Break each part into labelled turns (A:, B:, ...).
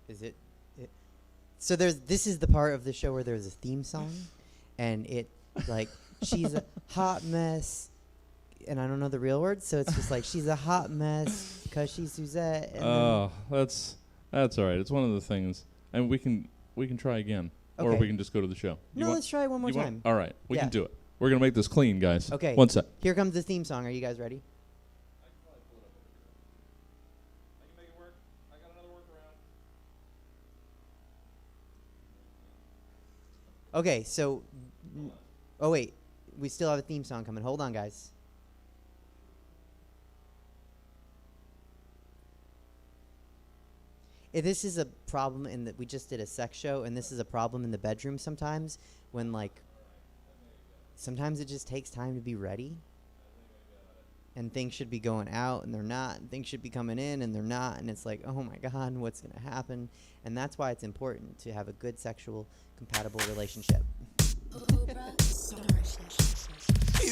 A: Is it? So this is the part of the show where there's a theme song, and it like she's a hot mess, and I don't know the real words, so it's just like she's a hot mess because she's Suzette.
B: Oh, that's all right. It's one of the things, and we can try again, or we can just go to the show.
A: No, let's try it one more time.
B: All right, we can do it. We're gonna make this clean, guys.
A: Okay.
B: One sec.
A: Here comes the theme song. Are you guys ready? Okay, so... oh, wait. We still have a theme song coming. Hold on, guys. This is a problem in that we just did a sex show, and this is a problem in the bedroom sometimes when, like... sometimes it just takes time to be ready. And things should be going out, and they're not. And things should be coming in, and they're not. And it's like, oh, my God, what's going to happen? And that's why it's important to have a good sexual compatible relationship.
C: You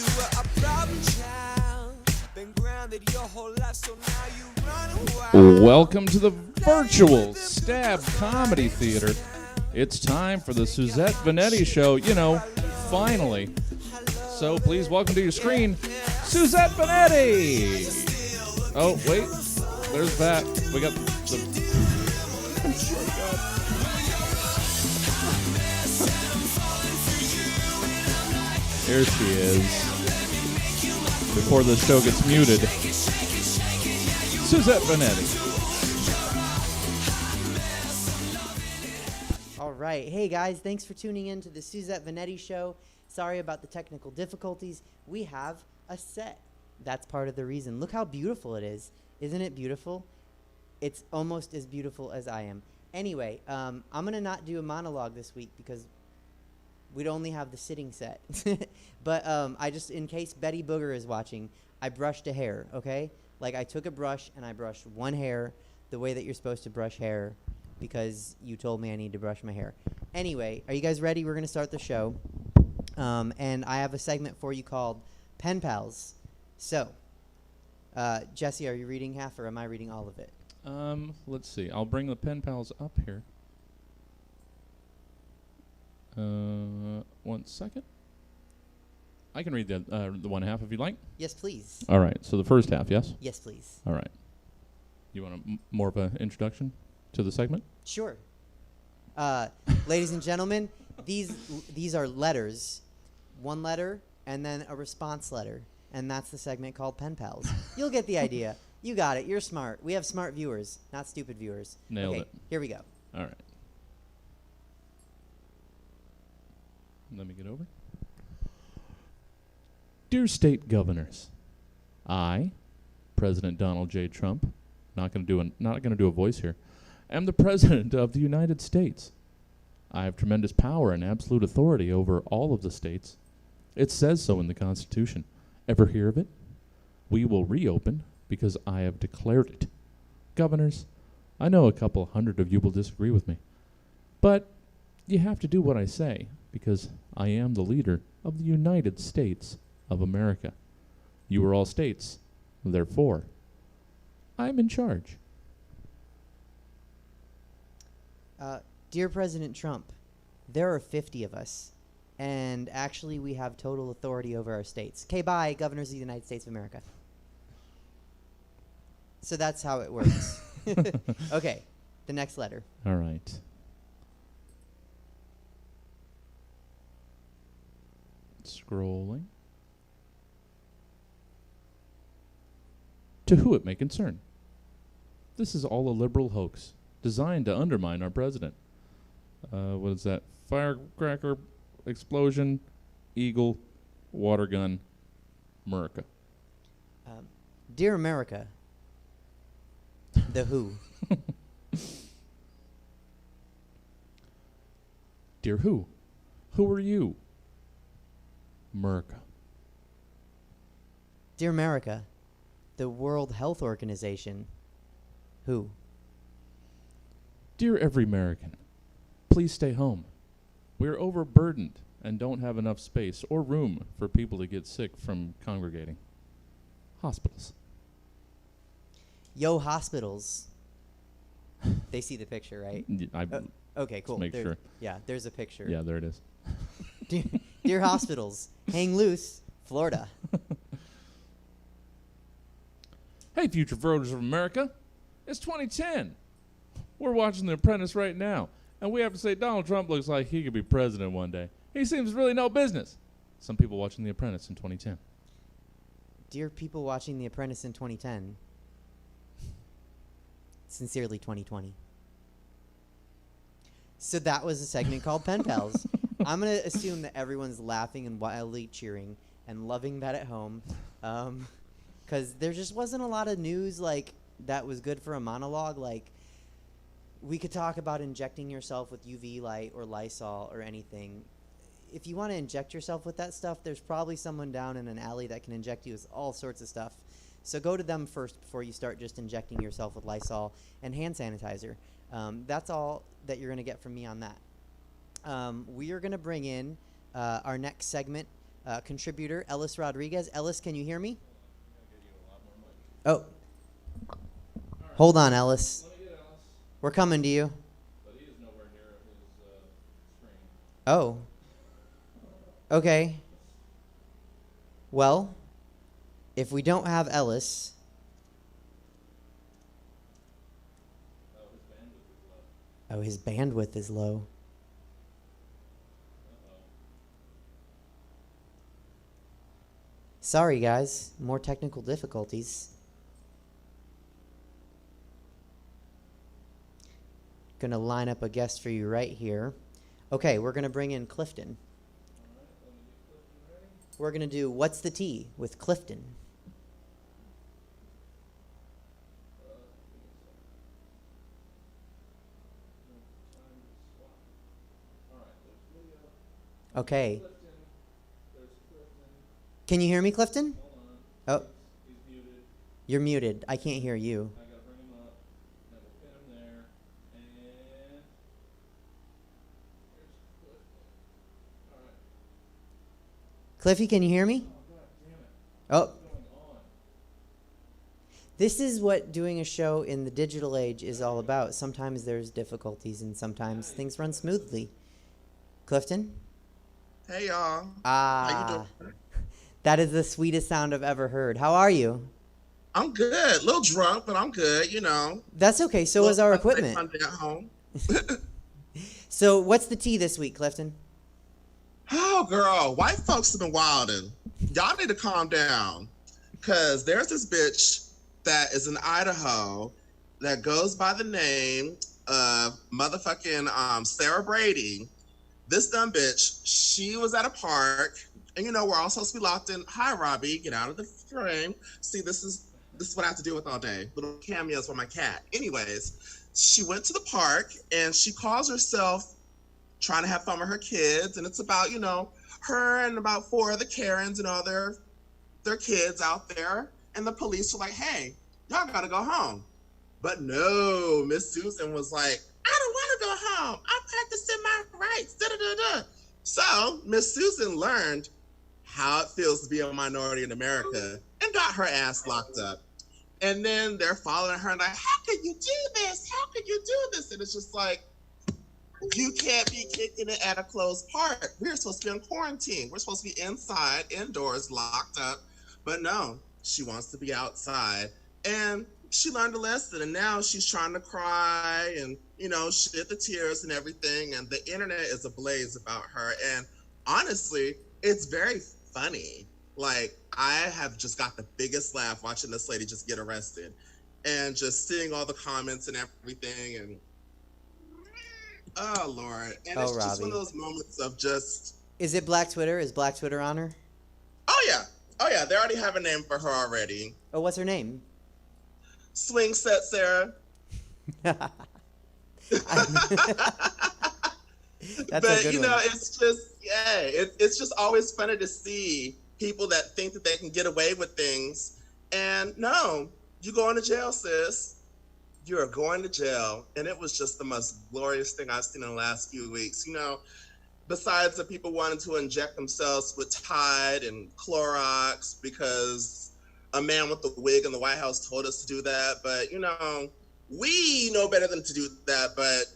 C: were a problem child, been grounded your whole life, so now you run wild.
B: Welcome to the virtual Stab Comedy Theater. It's time for the Suzette Veneti Show, finally. So please welcome to your screen, Suzette Veneti! Oh, wait, there's that. We got the... oh, my God. Here she is. Before the show gets muted, Suzette Veneti.
A: All right. Hey, guys. Thanks for tuning in to the Suzette Veneti Show. Sorry about the technical difficulties. We have a set. That's part of the reason. Look how beautiful it is. Isn't it beautiful? It's almost as beautiful as I am. Anyway, I'm going to not do a monologue this week because we'd only have the sitting set. But I just, in case Betty Booger is watching, I brushed a hair, okay? Like, I took a brush and I brushed one hair the way that you're supposed to brush hair because you told me I need to brush my hair. Anyway, are you guys ready? We're going to start the show. And I have a segment for you called Pen Pals. So, Jesse, are you reading half or am I reading all of it?
B: Let's see. I'll bring the Pen Pals up here. 1 second. I can read the one half if you like.
A: Yes, please.
B: All right. So the first half, yes?
A: Yes, please.
B: All right. You want more of an introduction to the segment?
A: Sure. Ladies and gentlemen, these are letters. One letter and then a response letter. And that's the segment called Pen Pals. You'll get the idea. You got it. You're smart. We have smart viewers, not stupid viewers.
B: Nailed it.
A: Here we go.
B: All right. Let me get over. Dear state governors, I, President Donald J. Trump, not going to do a voice here, am the President of the United States. I have tremendous power and absolute authority over all of the states. It says so in the Constitution. Ever hear of it? We will reopen because I have declared it. Governors, I know a couple hundred of you will disagree with me, but you have to do what I say because I am the leader of the United States of America. You are all states, therefore, I'm in charge.
A: Dear President Trump, there are 50 of us, and actually we have total authority over our states. Okay, bye, governors of the United States of America. So that's how it works. Okay, the next letter.
B: All right. Scrolling. To who it may concern. This is all a liberal hoax designed to undermine our president. What is that? Firecracker, explosion, eagle, water gun, America.
A: Dear America, the Who.
B: Dear who? Who are you? America.
A: Dear America, the World Health Organization. Who?
B: Dear every American, please stay home. We're overburdened and don't have enough space or room for people to get sick from congregating. Hospitals.
A: Yo, hospitals. They see the picture, right? Okay, cool.
B: Make sure.
A: Yeah, there's a picture.
B: Yeah, there it is.
A: Dear hospitals, hang loose, Florida.
B: Hey, future voters of America, it's 2010. We're watching The Apprentice right now, and we have to say Donald Trump looks like he could be president one day. He seems really no business. Some people watching The Apprentice in 2010.
A: Dear people watching The Apprentice in 2010, sincerely 2020. So that was a segment called Pen Pals. I'm going to assume that everyone's laughing and wildly cheering and loving that at home. Because there just wasn't a lot of news like that was good for a monologue. Like, we could talk about injecting yourself with UV light or Lysol or anything. If you want to inject yourself with that stuff, there's probably someone down in an alley that can inject you with all sorts of stuff. So go to them first before you start just injecting yourself with Lysol and hand sanitizer. That's all that you're going to get from me on that. We are going to bring in our next segment contributor, Ellis Rodriguez. Ellis, can you hear me? Oh. Hold on, Ellis. We're coming to you.
B: But he is nowhere near his screen.
A: Oh. Okay. Well, if we don't have Ellis... Oh, his bandwidth is low. Sorry, guys. More technical difficulties. Gonna line up a guest for you right here. Okay, we're gonna bring in Clifton. We're gonna do What's the Tea with Clifton. Okay. Can you hear me, Clifton? Oh.
B: He's muted.
A: You're muted. I can't hear you.
B: I gotta bring him up. Then we'll pin him there. And here's Clifton. All right.
A: Cliffy, can you hear me?
B: Oh, God damn it.
A: Oh.
B: What's going on?
A: This is what doing a show in the digital age is all about. Sometimes there's difficulties and sometimes things run smoothly. Clifton?
D: Hey, y'all.
A: Ah.
D: How you doing?
A: That is the sweetest sound I've ever heard. How are you?
D: I'm good. A little drunk, but I'm good, you know.
A: That's okay. So is our equipment.
D: Sunday at home.
A: So what's the tea this week, Clifton?
D: Oh, girl. White folks have been wilding. Y'all need to calm down. Because there's this bitch that is in Idaho that goes by the name of motherfucking Sarah Brady. This dumb bitch, she was at a park. And you know, we're all supposed to be locked in. Hi, Robbie, get out of the frame. See, this is what I have to deal with all day. Little cameos for my cat. Anyways, she went to the park and she calls herself trying to have fun with her kids. And it's about, you know, her and about 4 of the Karens and all their kids out there. And the police were like, hey, y'all gotta go home. But no, Miss Susan was like, I don't want to go home. I'm practicing my rights. Da-da-da-da. So Miss Susan learned how it feels to be a minority in America and got her ass locked up. And then they're following her and like, how could you do this? How could you do this? And it's just like, you can't be kicking it at a closed park. We're supposed to be in quarantine. We're supposed to be inside, indoors, locked up. But no, she wants to be outside. And she learned a lesson, and now she's trying to cry and, you know, shed the tears and everything. And the internet is ablaze about her. And honestly, it's very funny. Like, I have just got the biggest laugh watching this lady just get arrested and just seeing all the comments and everything. And oh, Lord. And it's just one of those moments of just...
A: Is it Black Twitter? Is Black Twitter on her?
D: Oh, yeah. Oh, yeah. They already have a name for her already.
A: Oh, what's her name?
D: Swing Set Sarah.
A: That's
D: But, you know, it's just, yeah, it's just always funny to see people that think that they can get away with things. And no, you going to jail, sis. You are going to jail. And it was just the most glorious thing I've seen in the last few weeks. You know, besides the people wanting to inject themselves with Tide and Clorox because a man with a wig in the White House told us to do that. But, you know, We know better than to do that, but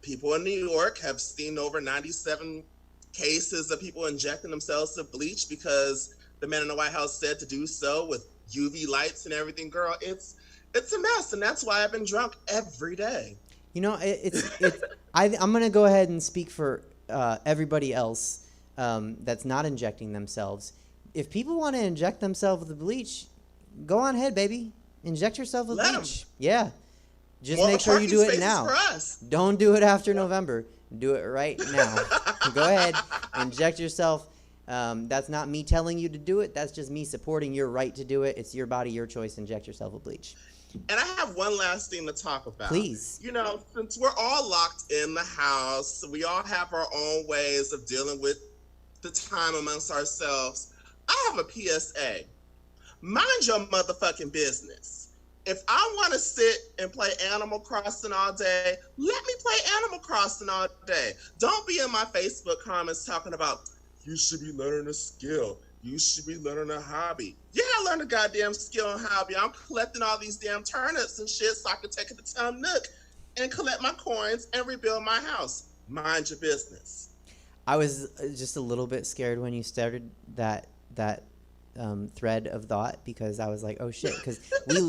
D: people in New York have seen over 97 cases of people injecting themselves with bleach because the man in the White House said to do so with UV lights and everything. Girl, it's a mess, and that's why I've been drunk every day.
A: You know, I'm going to go ahead and speak for everybody else that's not injecting themselves. If people want to inject themselves with bleach, go on ahead, baby. Inject yourself with bleach. Yeah. Just make sure you do it now. Don't do it after November. Do it right now. Go ahead. Inject yourself. That's not me telling you to do it. That's just me supporting your right to do it. It's your body, your choice. Inject yourself with bleach.
D: And I have one last thing to talk about.
A: Please.
D: You know, since we're all locked in the house, we all have our own ways of dealing with the time amongst ourselves. I have a PSA. Mind your motherfucking business. If I want to sit and play Animal Crossing all day, let me play Animal Crossing all day. Don't be in my Facebook comments talking about, you should be learning a skill. You should be learning a hobby. Yeah, I learned a goddamn skill and hobby. I'm collecting all these damn turnips and shit so I can take it to Town Nook and collect my coins and rebuild my house. Mind your business.
A: I was just a little bit scared when you started that thread of thought, because I was like, oh shit, because we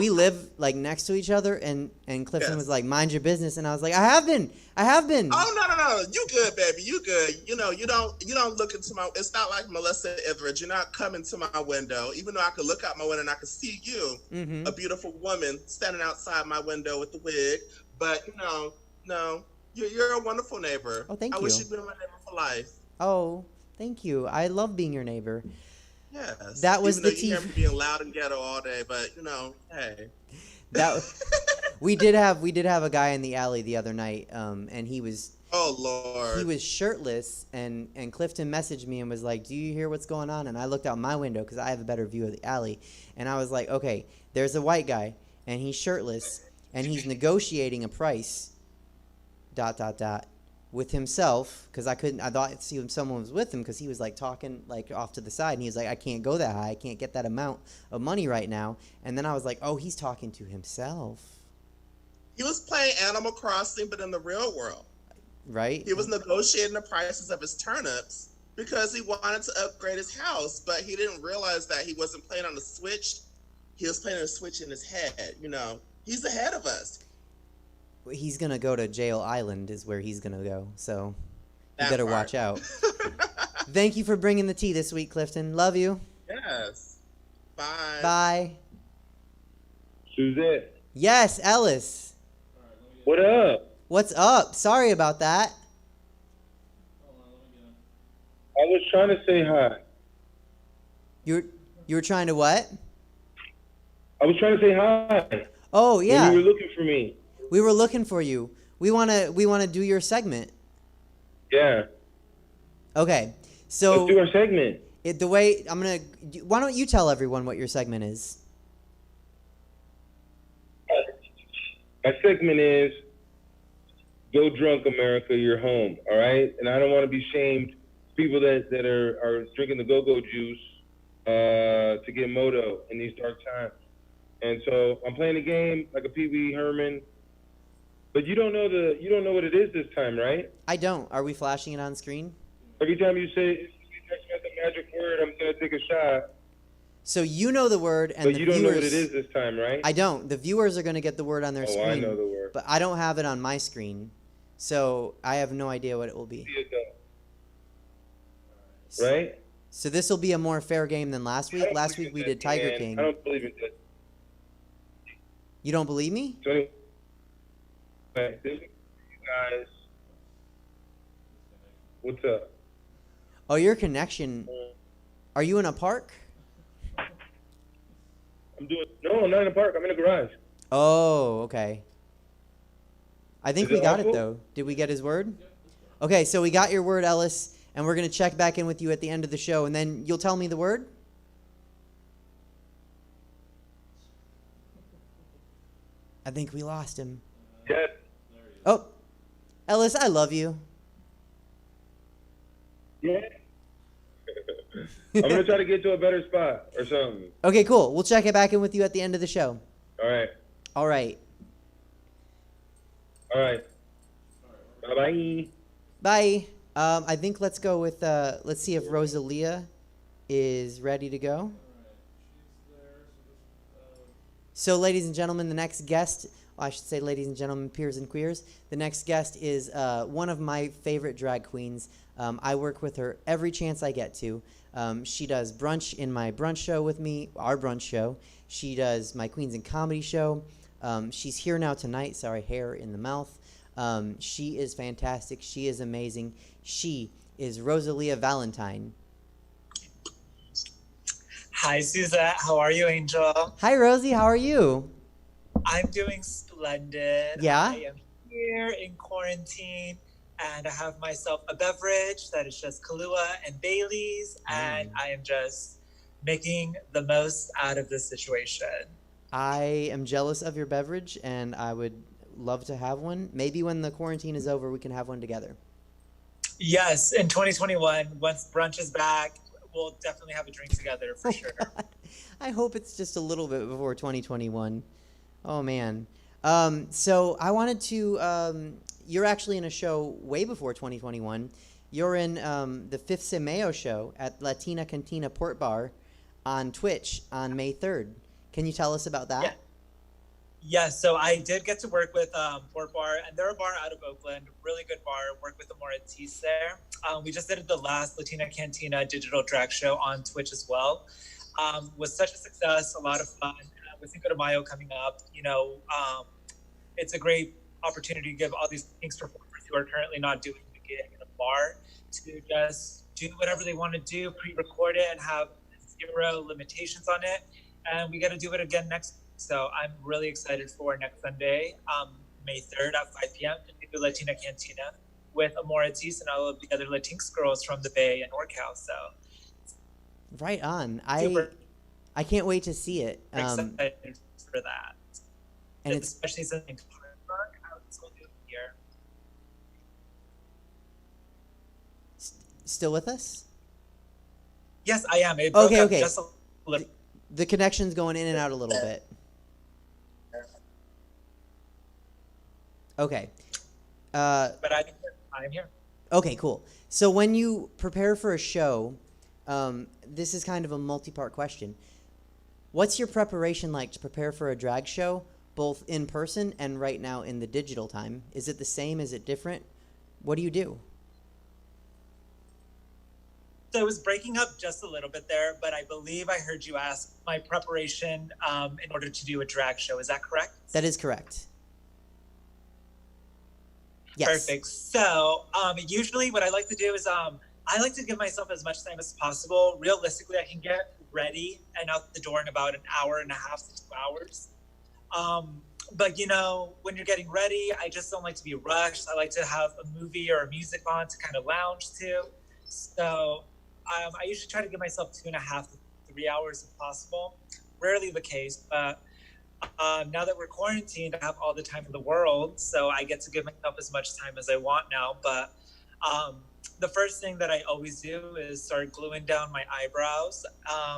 A: live like next to each other, and Clifton was like, mind your business, and I was like, I have been.
D: Oh, no, you good, baby, you good. You know, you don't look into my, it's not like Melissa Etheridge. You're not coming to my window, even though I could look out my window and I could see you, a beautiful woman standing outside my window with the wig, but no, you're a wonderful neighbor.
A: Oh, thank you.
D: I wish you'd been my neighbor for life.
A: Oh, thank you. I love being your neighbor.
D: Yes.
A: That was
D: even
A: the
D: though you hear me being loud and ghetto all day, but hey.
A: That we did have a guy in the alley the other night, and he was shirtless, and Clifton messaged me and was like, do you hear what's going on? And I looked out my window because I have a better view of the alley, and I was like, okay, there's a white guy and he's shirtless and he's negotiating a price ... with himself, because I thought someone was with him, because he was like talking like off to the side, and he was like, I can't go that high, I can't get that amount of money right now. And then I was like, oh, he's talking to himself.
D: He was playing Animal Crossing, but in the real world.
A: Right?
D: He was negotiating the prices of his turnips because he wanted to upgrade his house, but he didn't realize that he wasn't playing on the Switch. He was playing on the Switch in his head. He's ahead of us.
A: He's going to go to Jail Island is where he's going to go. So you better watch out. Thank you for bringing the tea this week, Clifton. Love you.
D: Yes. Bye.
A: Bye.
E: Suzette.
A: Yes, Ellis.
E: What up?
A: What's up? Sorry about that.
E: I was trying to say hi.
A: You were trying to what?
E: I was trying to say hi.
A: Oh, yeah.
E: When you were looking for me.
A: We were looking for you. We wanna do your segment.
E: Yeah.
A: Okay. So
E: let's do our segment.
A: Why don't you tell everyone what your segment is?
E: My segment is Go Drunk America, You're Home. All right? And I don't want to be shamed. People that are drinking the go-go juice to get moto in these dark times. And so I'm playing a game like a Pee Wee Herman. But you don't know what it is this time, right?
A: I don't. Are we flashing it on screen?
E: Every time you say the magic word, I'm gonna take a shot.
A: So you know the word, and
E: but you don't know what it is this time, right?
A: I don't. The viewers are gonna get the word on their screen.
E: Oh, I know the word.
A: But I don't have it on my screen, so I have no idea what it will be.
E: See it though. Right?
A: So this will be a more fair game than last week. Last week we did Tiger King.
E: I don't believe in this.
A: You don't believe me?
E: So anyway, you guys, what's up?
A: Oh, your connection. Are you in a park?
E: No, I'm not in a park. I'm in a garage.
A: Oh, okay. I think we got
E: awful?
A: it, though. Did we get his word? Okay, so we got your word, Ellis, and we're going to check back in with you at the end of the show, and then you'll tell me the word? I think we lost him.
E: Yes.
A: Oh, Ellis, I love you.
E: Yeah. I'm going to try to get to a better spot or something.
A: Okay, cool. We'll check it back in with you at the end of the show.
E: All right.
A: All right.
E: All right. Bye-bye.
A: Bye. I think let's go with, let's see if Roselia is ready to go. So, ladies and gentlemen, the next guest, I should say ladies and gentlemen, peers and queers, the next guest is one of my favorite drag queens. I work with her every chance I get to. She does brunch in my brunch show with me, our brunch show. She does my Queens in Comedy show. She's here now tonight. Sorry, hair in the mouth. She is fantastic. She is amazing. She is Roselia Valentine.
F: Hi, Suzette. How are you, Angel?
A: Hi, Rosie. How are you?
F: I'm doing splendid.
A: Yeah?
F: I am here in quarantine, and I have myself a beverage that is just Kahlua and Bailey's, and I am just making the most out of this situation.
A: I am jealous of your beverage, and I would love to have one. Maybe when the quarantine is over, we can have one together.
F: Yes, in 2021, once brunch is back, we'll definitely have a drink together for sure.
A: God. I hope it's just a little bit before 2021. Oh, man. So I wanted to, you're actually in a show way before 2021. You're in the Fifth de Mayo show at Latina Cantina Port Bar on Twitch on May 3rd. Can you tell us about that?
F: Yeah. Yes, so I did get to work with Port Bar, and they're a bar out of Oakland, really good bar. Work with Amor Ortiz there. We just did the last Latina Cantina digital drag show on Twitch as well. Was such a success, a lot of fun. With Cinco de Mayo coming up, it's a great opportunity to give all these Kings performers who are currently not doing the gig in a bar to just do whatever they want to do, pre-record it, and have zero limitations on it. And we got to do it again next week. So I'm really excited for next Sunday, May 3rd at 5 p.m. to do Latina Cantina with Amor Ortiz and all of the other Latinx girls from the Bay and NorCal. So
A: right on. I can't wait to see it.
F: Excited for that.
A: And it's
F: especially since I'm still doing here.
A: Still with us?
F: Yes, I am. It broke up
A: Okay.
F: just a little.
A: The connection's going in and out a little bit. Okay.
F: But I'm here.
A: Okay, cool. So when you prepare for a show, this is kind of a multi-part question. What's your preparation like to prepare for a drag show, both in person and right now in the digital time? Is it the same? Is it different? What do you do?
F: So it was breaking up just a little bit there, but I believe I heard you ask my preparation in order to do a drag show. Is that correct?
A: That is correct. Yes.
F: Perfect. So usually what I like to do is I like to give myself as much time as possible. Realistically, I can get ready and out the door in about an hour and a half to 2 hours. But, when you're getting ready, I just don't like to be rushed. I like to have a movie or a music on to kind of lounge to. So I usually try to give myself 2.5 to 3 hours if possible. Rarely the case, but now that we're quarantined, I have all the time in the world, so I get to give myself as much time as I want now. But the first thing that I always do is start gluing down my eyebrows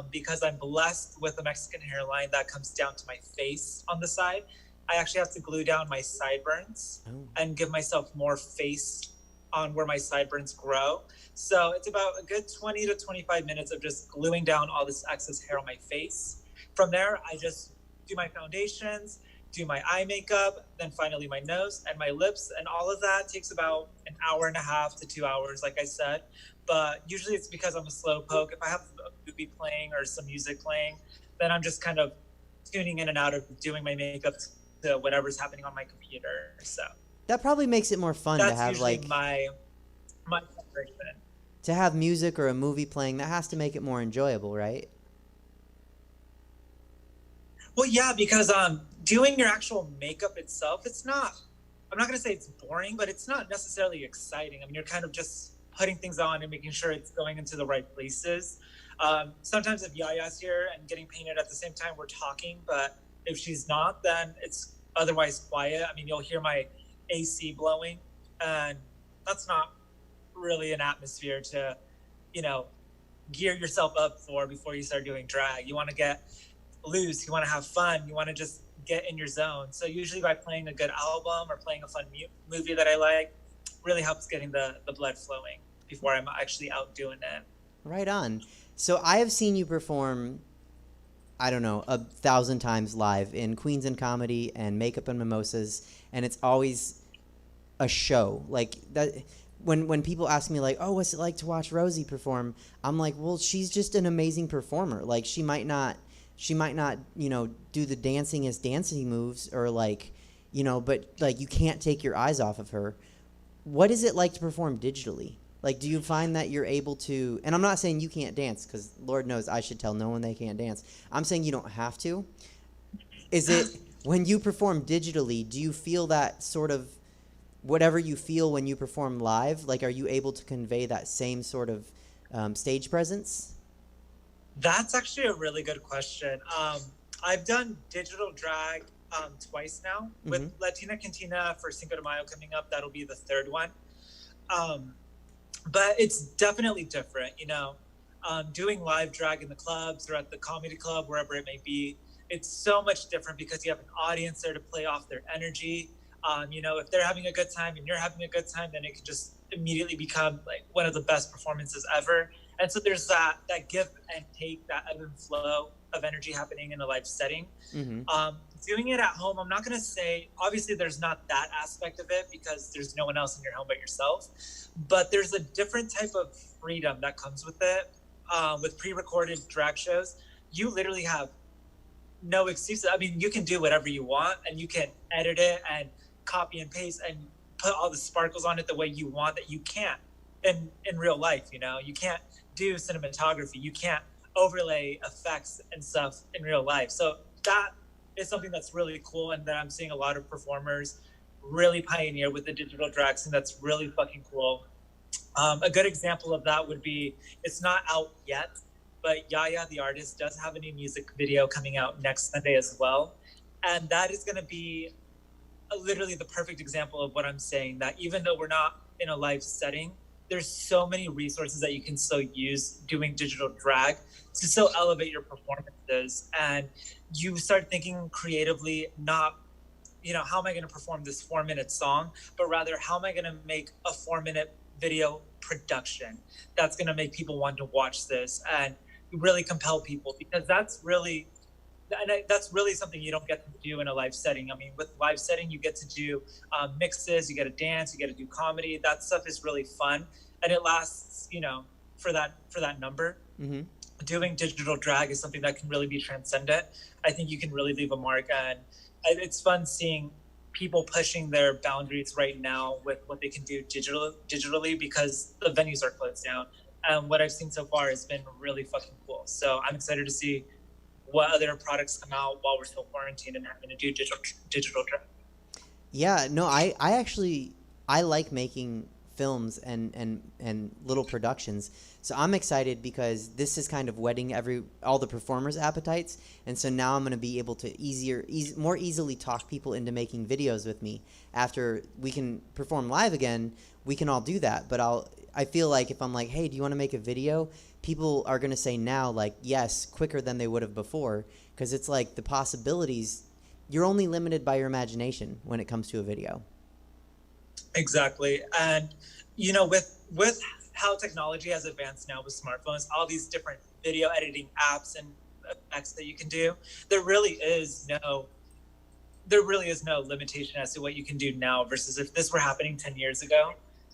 F: because I'm blessed with a Mexican hairline that comes down to my face on the side. I actually have to glue down my sideburns and give myself more face on where my sideburns grow. So it's about a good 20 to 25 minutes of just gluing down all this excess hair on my face. From there, I just do my foundations, do my eye makeup, then finally my nose and my lips, and all of that takes about an hour and a half to 2 hours, like I said. But usually it's because I'm a slow poke. If I have a movie playing or some music playing, then I'm just kind of tuning in and out of doing my makeup to whatever's happening on my computer. So
A: that probably makes it more fun to have
F: like my preparation.
A: To have music or a movie playing. That has to make it more enjoyable, right?
F: Well, yeah, because doing your actual makeup itself, I'm not going to say it's boring, but it's not necessarily exciting. I mean, you're kind of just putting things on and making sure it's going into the right places. Sometimes if Yaya's here and getting painted at the same time, we're talking, but if she's not, then it's otherwise quiet. I mean, you'll hear my AC blowing, and that's not really an atmosphere to, gear yourself up for before you start doing drag. You want to get loose, you want to have fun, you want to just get in your zone. So usually by playing a good album or playing a fun movie that I like, really helps getting the blood flowing before I'm actually out doing it.
A: Right on. So I have seen you perform, I don't know, 1,000 times live in Queens and Comedy and Makeup and Mimosas, and it's always a show. Like that. When people ask me like, oh, what's it like to watch Rosie perform? I'm like, well, she's just an amazing performer. Like she might not, do the dancing moves or like, but like you can't take your eyes off of her. What is it like to perform digitally? Like, do you find that you're able to, and I'm not saying you can't dance because Lord knows I should tell no one they can't dance. I'm saying you don't have to. Is it, when you perform digitally, do you feel that sort of, whatever you feel when you perform live, like are you able to convey that same sort of stage presence?
F: That's actually a really good question. I've done digital drag twice now with Latina Cantina for Cinco de Mayo coming up. That'll be the third one. But it's definitely different, doing live drag in the clubs or at the comedy club, wherever it may be. It's so much different because you have an audience there to play off their energy. If they're having a good time and you're having a good time, then it can just immediately become like one of the best performances ever. And so there's that give and take, that ebb and flow of energy happening in a live setting. Doing it at home, I'm not going to say, obviously there's not that aspect of it because there's no one else in your home but yourself, but there's a different type of freedom that comes with it. With pre-recorded drag shows, you literally have no excuses. I mean, you can do whatever you want and you can edit it and copy and paste and put all the sparkles on it the way you want that you can't in real life. You can't do cinematography, you can't overlay effects and stuff in real life. So that is something that's really cool, and that I'm seeing a lot of performers really pioneer with the digital drag scene. That's really fucking cool. A good example of that would be, it's not out yet, but Yaya the artist does have a new music video coming out next Sunday as well, and that is going to be literally the perfect example of what I'm saying, that even though we're not in a live setting, there's so many resources that you can still use doing digital drag to still elevate your performances. And you start thinking creatively, not, how am I going to perform this 4-minute song, but rather, how am I going to make a 4-minute video production that's going to make people want to watch this and really compel people? Because that's really something you don't get to do in a live setting. I mean, with live setting, you get to do mixes, you get to dance, you get to do comedy. That stuff is really fun, and it lasts, for that number. Doing digital drag is something that can really be transcendent. I think you can really leave a mark, and it's fun seeing people pushing their boundaries right now with what they can do digitally because the venues are closed down. And what I've seen so far has been really fucking cool. So I'm excited to see what other products come out while we're still quarantined and having to do digital drag.
A: Yeah, no, I actually like making films and little productions. So I'm excited because this is kind of whetting all the performers' appetites, and so now I'm going to be able to more easily talk people into making videos with me. After we can perform live again, we can all do that. But I feel like if I'm like, hey, do you want to make a video? People are going to say now, like, yes, quicker than they would have before, because it's like the possibilities. You're only limited by your imagination when it comes to a video.
F: Exactly. And, with how technology has advanced now with smartphones, all these different video editing apps and effects that you can do, there really is no limitation as to what you can do now versus if this were happening 10 years ago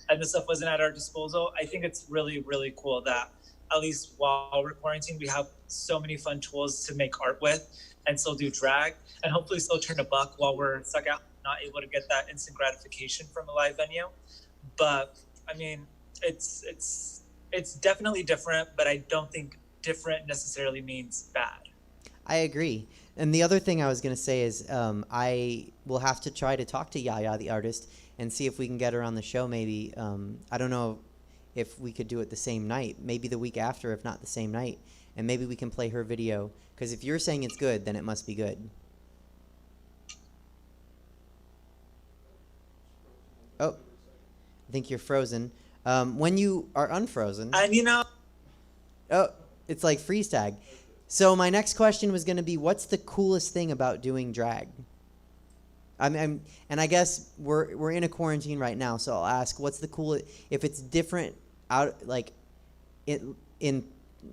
F: and this stuff wasn't at our disposal. I think it's really, really cool that at least while we're quarantined, we have so many fun tools to make art with and still do drag and hopefully still turn a buck while we're stuck out, not able to get that instant gratification from a live venue. But I mean, it's definitely different, but I don't think different necessarily means bad. I
A: agree. And the other thing I was going to say is I will have to try to talk to Yaya, the artist, and see if we can get her on the show maybe. I don't know if we could do it the same night, maybe the week after, if not the same night. And maybe we can play her video. Because if you're saying it's good, then it must be good. Oh, I think you're frozen. When you are unfrozen...
F: And
A: Oh, it's like freeze tag. So my next question was going to be, what's the coolest thing about doing drag? And I guess we're in a quarantine right now, so I'll ask, what's the coolest, if it's different out, like in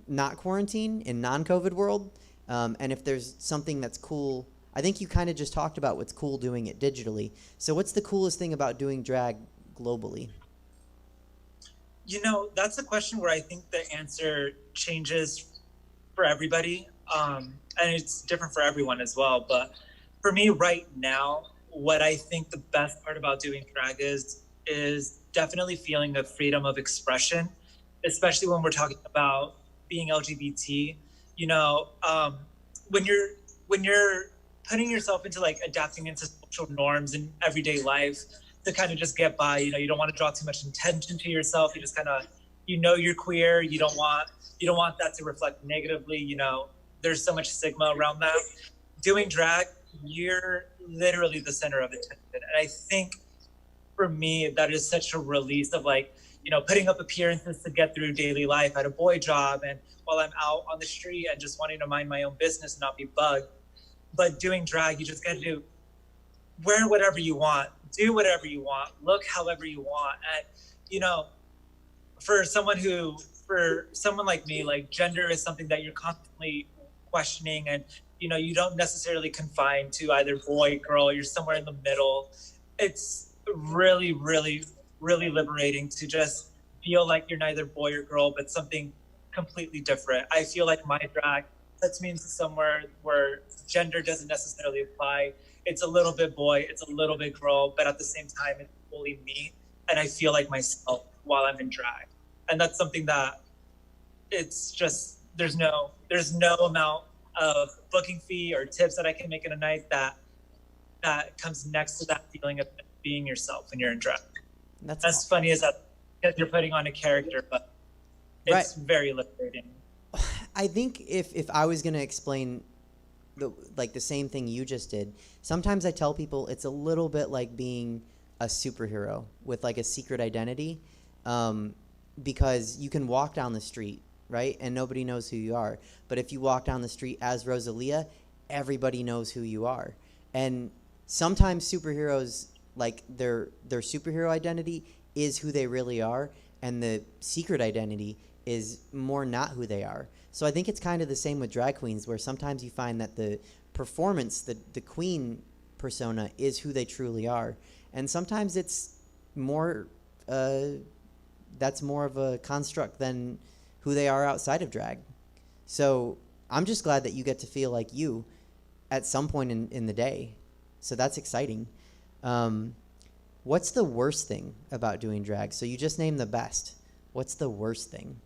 A: not quarantine, in non-COVID world, and if there's something that's cool. I think you kind of just talked about what's cool doing it digitally. So what's the coolest thing about doing drag globally?
F: You know, that's a question where I think the answer changes for everybody, and it's different for everyone as well. But for me right now, what I think the best part about doing drag is definitely feeling the freedom of expression, especially when we're talking about being LGBT. You know, when you're putting yourself into like adapting into social norms in everyday life to kind of just get by, you know, you don't want to draw too much attention to yourself. You just kind of, you know, you're queer. You don't want that to reflect negatively. You know, there's so much stigma around that. Doing drag, you're literally the center of attention. And I think for me, that is such a release of like, you know, putting up appearances to get through daily life at a boy job and while I'm out on the street and just wanting to mind my own business and not be bugged. But doing drag, you just got to wear whatever you want, do whatever you want, look however you want. And, you know, for someone like me, like gender is something that you're constantly questioning, and, you know, you don't necessarily confine to either boy, girl, you're somewhere in the middle. It's really, really, really liberating to just feel like you're neither boy or girl, but something completely different. I feel like my drag puts me into somewhere where gender doesn't necessarily apply. It's a little bit boy, it's a little bit girl, but at the same time, it's fully me. And I feel like myself while I'm in drag. And that's something that it's just, there's no amount of booking fee or tips that I can make in a night that comes next to that feeling of being yourself when you're in drag.
A: That's
F: as funny as that, because you're putting on a character, but it's
A: right.
F: Very liberating.
A: I think if I was going to explain the same thing you just did, sometimes I tell people it's a little bit like being a superhero with like a secret identity, because you can walk down the street, right, and nobody knows who you are. But if you walk down the street as Roselia, everybody knows who you are. And sometimes superheroes, like their superhero identity is who they really are, and the secret identity is more not who they are. So I think it's kind of the same with drag queens, where sometimes you find that the performance, the queen persona is who they truly are. And sometimes it's more, that's more of a construct than who they are outside of drag. So I'm just glad that you get to feel like you at some point in the day. So that's exciting. What's the worst thing about doing drag? So you just named the best. What's the worst thing?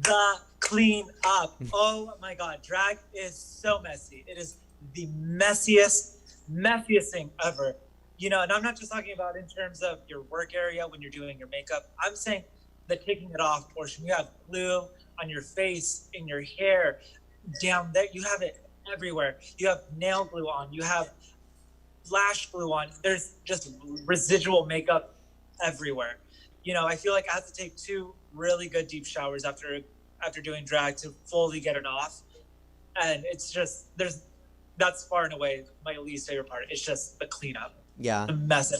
F: The clean up. Oh my God, drag is so messy. It is the messiest thing ever. You know, and I'm not just talking about in terms of your work area when you're doing your makeup. I'm saying the taking it off portion. You have glue on your face, in your hair, down there. You have it everywhere. You have nail glue on. You have lash glue on. There's just residual makeup everywhere. You know, I feel like I have to take 2 really good deep showers after doing drag to fully get it off. And it's just, that's far and away my least favorite part. It's just the cleanup.
A: Yeah.
F: The mess.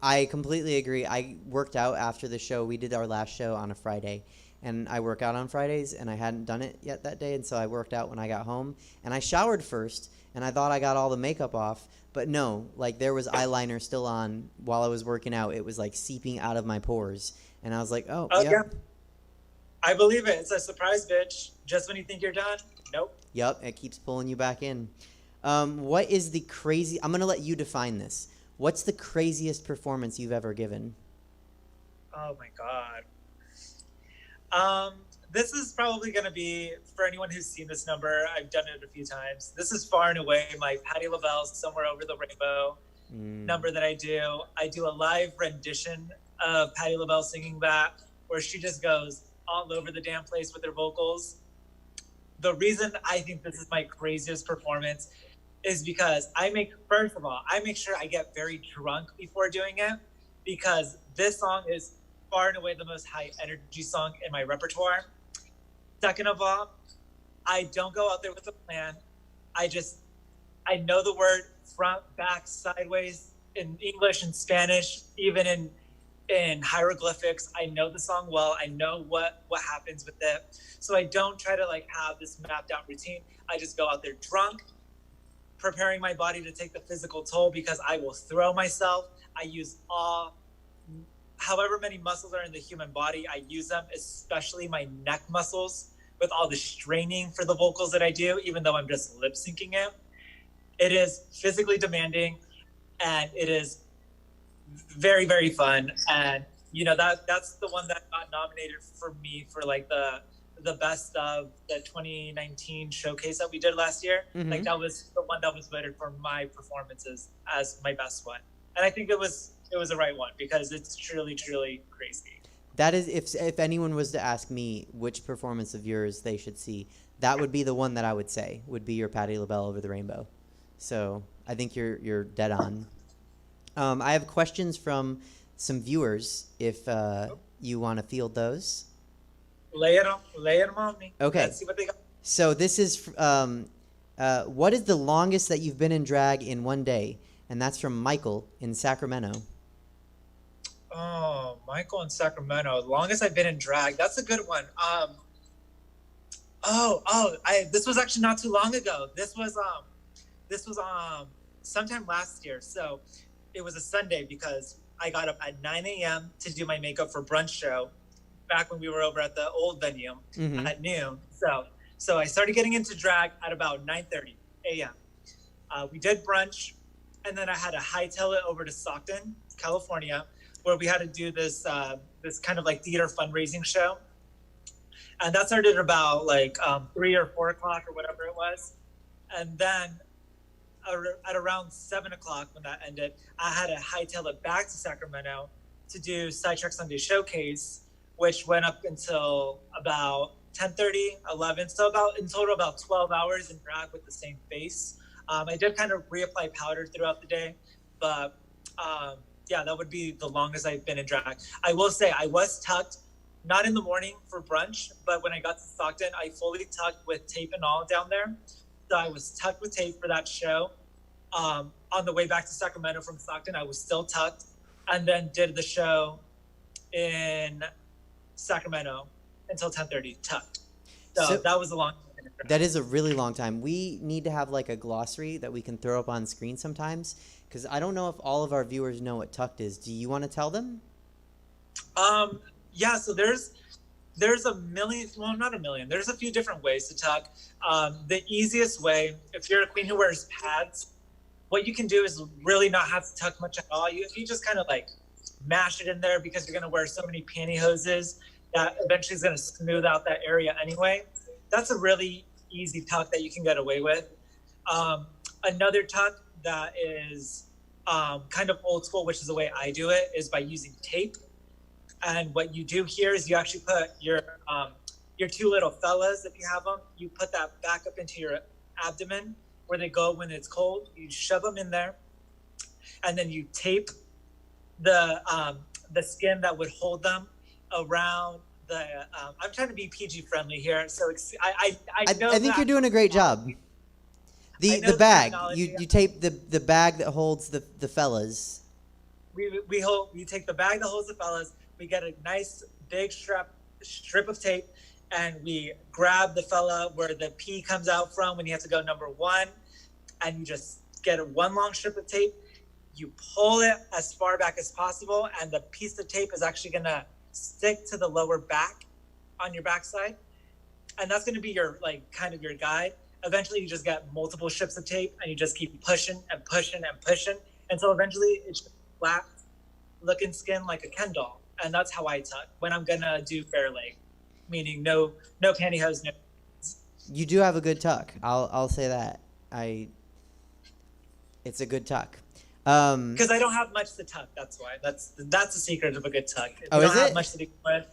A: I completely agree. I worked out after the show. We did our last show on a Friday, and I work out on Fridays, and I hadn't done it yet that day, and so I worked out when I got home. And I showered first, and I thought I got all the makeup off, but no, like there was eyeliner still on while I was working out. It was like seeping out of my pores, and I was like, oh yeah.
F: I believe it. It's a surprise, bitch. Just when you think you're done, nope.
A: Yep, it keeps pulling you back in. What is the crazy? I'm gonna let you define this. What's the craziest performance you've ever given?
F: Oh my God. This is probably going to be, for anyone who's seen this number, I've done it a few times. This is far and away my Patti LaBelle's Somewhere Over the Rainbow number that I do. I do a live rendition of Patti LaBelle singing that, where she just goes all over the damn place with her vocals. The reason I think this is my craziest performance is because first of all, I make sure I get very drunk before doing it, because this song is far and away the most high energy song in my repertoire. Second of all, I don't go out there with a plan. I know the word front, back, sideways in English and Spanish, even in hieroglyphics. I know the song well. I know what happens with it. So I don't try to like have this mapped out routine. I just go out there drunk, preparing my body to take the physical toll because I will throw myself. I use however many muscles are in the human body, I use them, especially my neck muscles with all the straining for the vocals that I do, even though I'm just lip syncing it. It is physically demanding and it is very, very fun. And that's the one that got nominated for me for like the best of the 2019 showcase that we did last year.
A: Mm-hmm.
F: Like that was the one that was voted for my performances as my best one. And I think it was the right one because it's truly, truly crazy.
A: That is, if anyone was to ask me which performance of yours they should see, that would be the one that I would say would be your Patti LaBelle Over the Rainbow. So I think you're dead on. I have questions from some viewers if you want to field those.
F: Lay it on me.
A: Okay.
F: Let's see what they got.
A: So this is what is the longest that you've been in drag in one day? And that's from Michael in Sacramento.
F: Oh, Michael in Sacramento. Longest I've been in drag. That's a good one. This was actually not too long ago. This was sometime last year. So it was a Sunday because I got up at 9 a.m. to do my makeup for brunch show back when we were over at the old venue at noon. So I started getting into drag at about 9:30 a.m. We did brunch, and then I had to hightail it over to Stockton, California, where we had to do this this kind of like theater fundraising show. And that started at about like 3 or 4 o'clock or whatever it was. And then at around 7 o'clock when that ended, I had to hightail it back to Sacramento to do Sidetrack Sunday Showcase, which went up until about 10:30, 11. So in total about 12 hours in drag with the same face. I did kind of reapply powder throughout the day, but yeah, that would be the longest I've been in drag. I will say I was tucked, not in the morning for brunch, but when I got to Stockton, I fully tucked with tape and all down there. So I was tucked with tape for that show. On the way back to Sacramento from Stockton, I was still tucked, and then did the show in Sacramento until 10:30 tucked. So that was a long time.
A: That is a really long time. We need to have like a glossary that we can throw up on screen sometimes, because I don't know if all of our viewers know what tucked is. Do you want to tell them?
F: Yeah, so there's a million, well, not a million. There's a few different ways to tuck. The easiest way, if you're a queen who wears pads, what you can do is really not have to tuck much at all. You just kind of like mash it in there because you're going to wear so many pantyhoses that eventually is going to smooth out that area anyway. That's a really easy tuck that you can get away with. Another tuck that is kind of old school, which is the way I do it, is by using tape. And what you do here is you actually put your two little fellas, if you have them, you put that back up into your abdomen where they go when it's cold. You shove them in there, and then you tape the skin that would hold them around the. I'm trying to be PG friendly here, so I know.
A: I think you're doing a great job. The bag, you tape the bag that holds the fellas.
F: We take the bag that holds the fellas. We get a nice big strip of tape, and we grab the fella where the pee comes out from when you have to go number one, and you just get one long strip of tape. You pull it as far back as possible, and the piece of tape is actually gonna stick to the lower back on your backside, and that's gonna be your kind of your guide. Eventually, you just get multiple strips of tape, and you just keep pushing and pushing and pushing until eventually it's just flat looking skin like a Ken doll. And that's how I tuck when I'm gonna do fair leg, meaning no pantyhose, no.
A: You do have a good tuck. I'll say that. It's a good tuck.
F: Because I don't have much to tuck. That's why. That's the secret of a good tuck. If
A: oh,
F: you
A: is
F: don't have
A: it?
F: much to do with.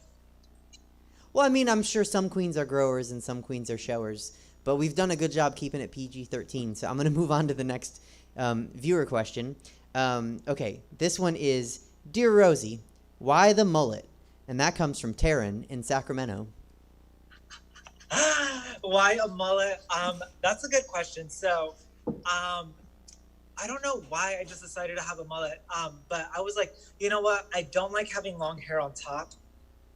A: Well, I mean, I'm sure some queens are growers and some queens are showers, but we've done a good job keeping it PG-13. So I'm gonna move on to the next viewer question. Okay, this one is, Dear Rosie, why the mullet? And that comes from Taryn in Sacramento.
F: Why a mullet? That's a good question. So, I don't know why I just decided to have a mullet. But I was like, you know what? I don't like having long hair on top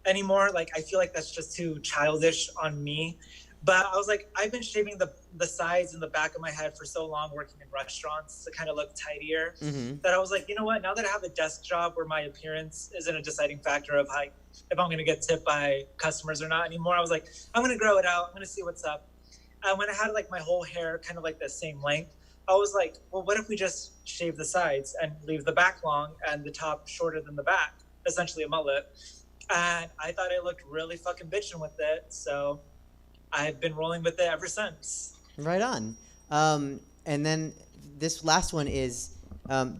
F: anymore. Like, I feel like that's just too childish on me. But I was like, I've been shaving the sides and the back of my head for so long working in restaurants to kind of look tidier that I was like, you know what? Now that I have a desk job where my appearance isn't a deciding factor of like if I'm going to get tipped by customers or not anymore, I was like, I'm going to grow it out. I'm going to see what's up. And when I had like my whole hair kind of like the same length, I was like, well, what if we just shave the sides and leave the back long and the top shorter than the back, essentially a mullet. And I thought I looked really fucking bitchin' with it. So I've been rolling with it ever since.
A: Right on. And then this last one is,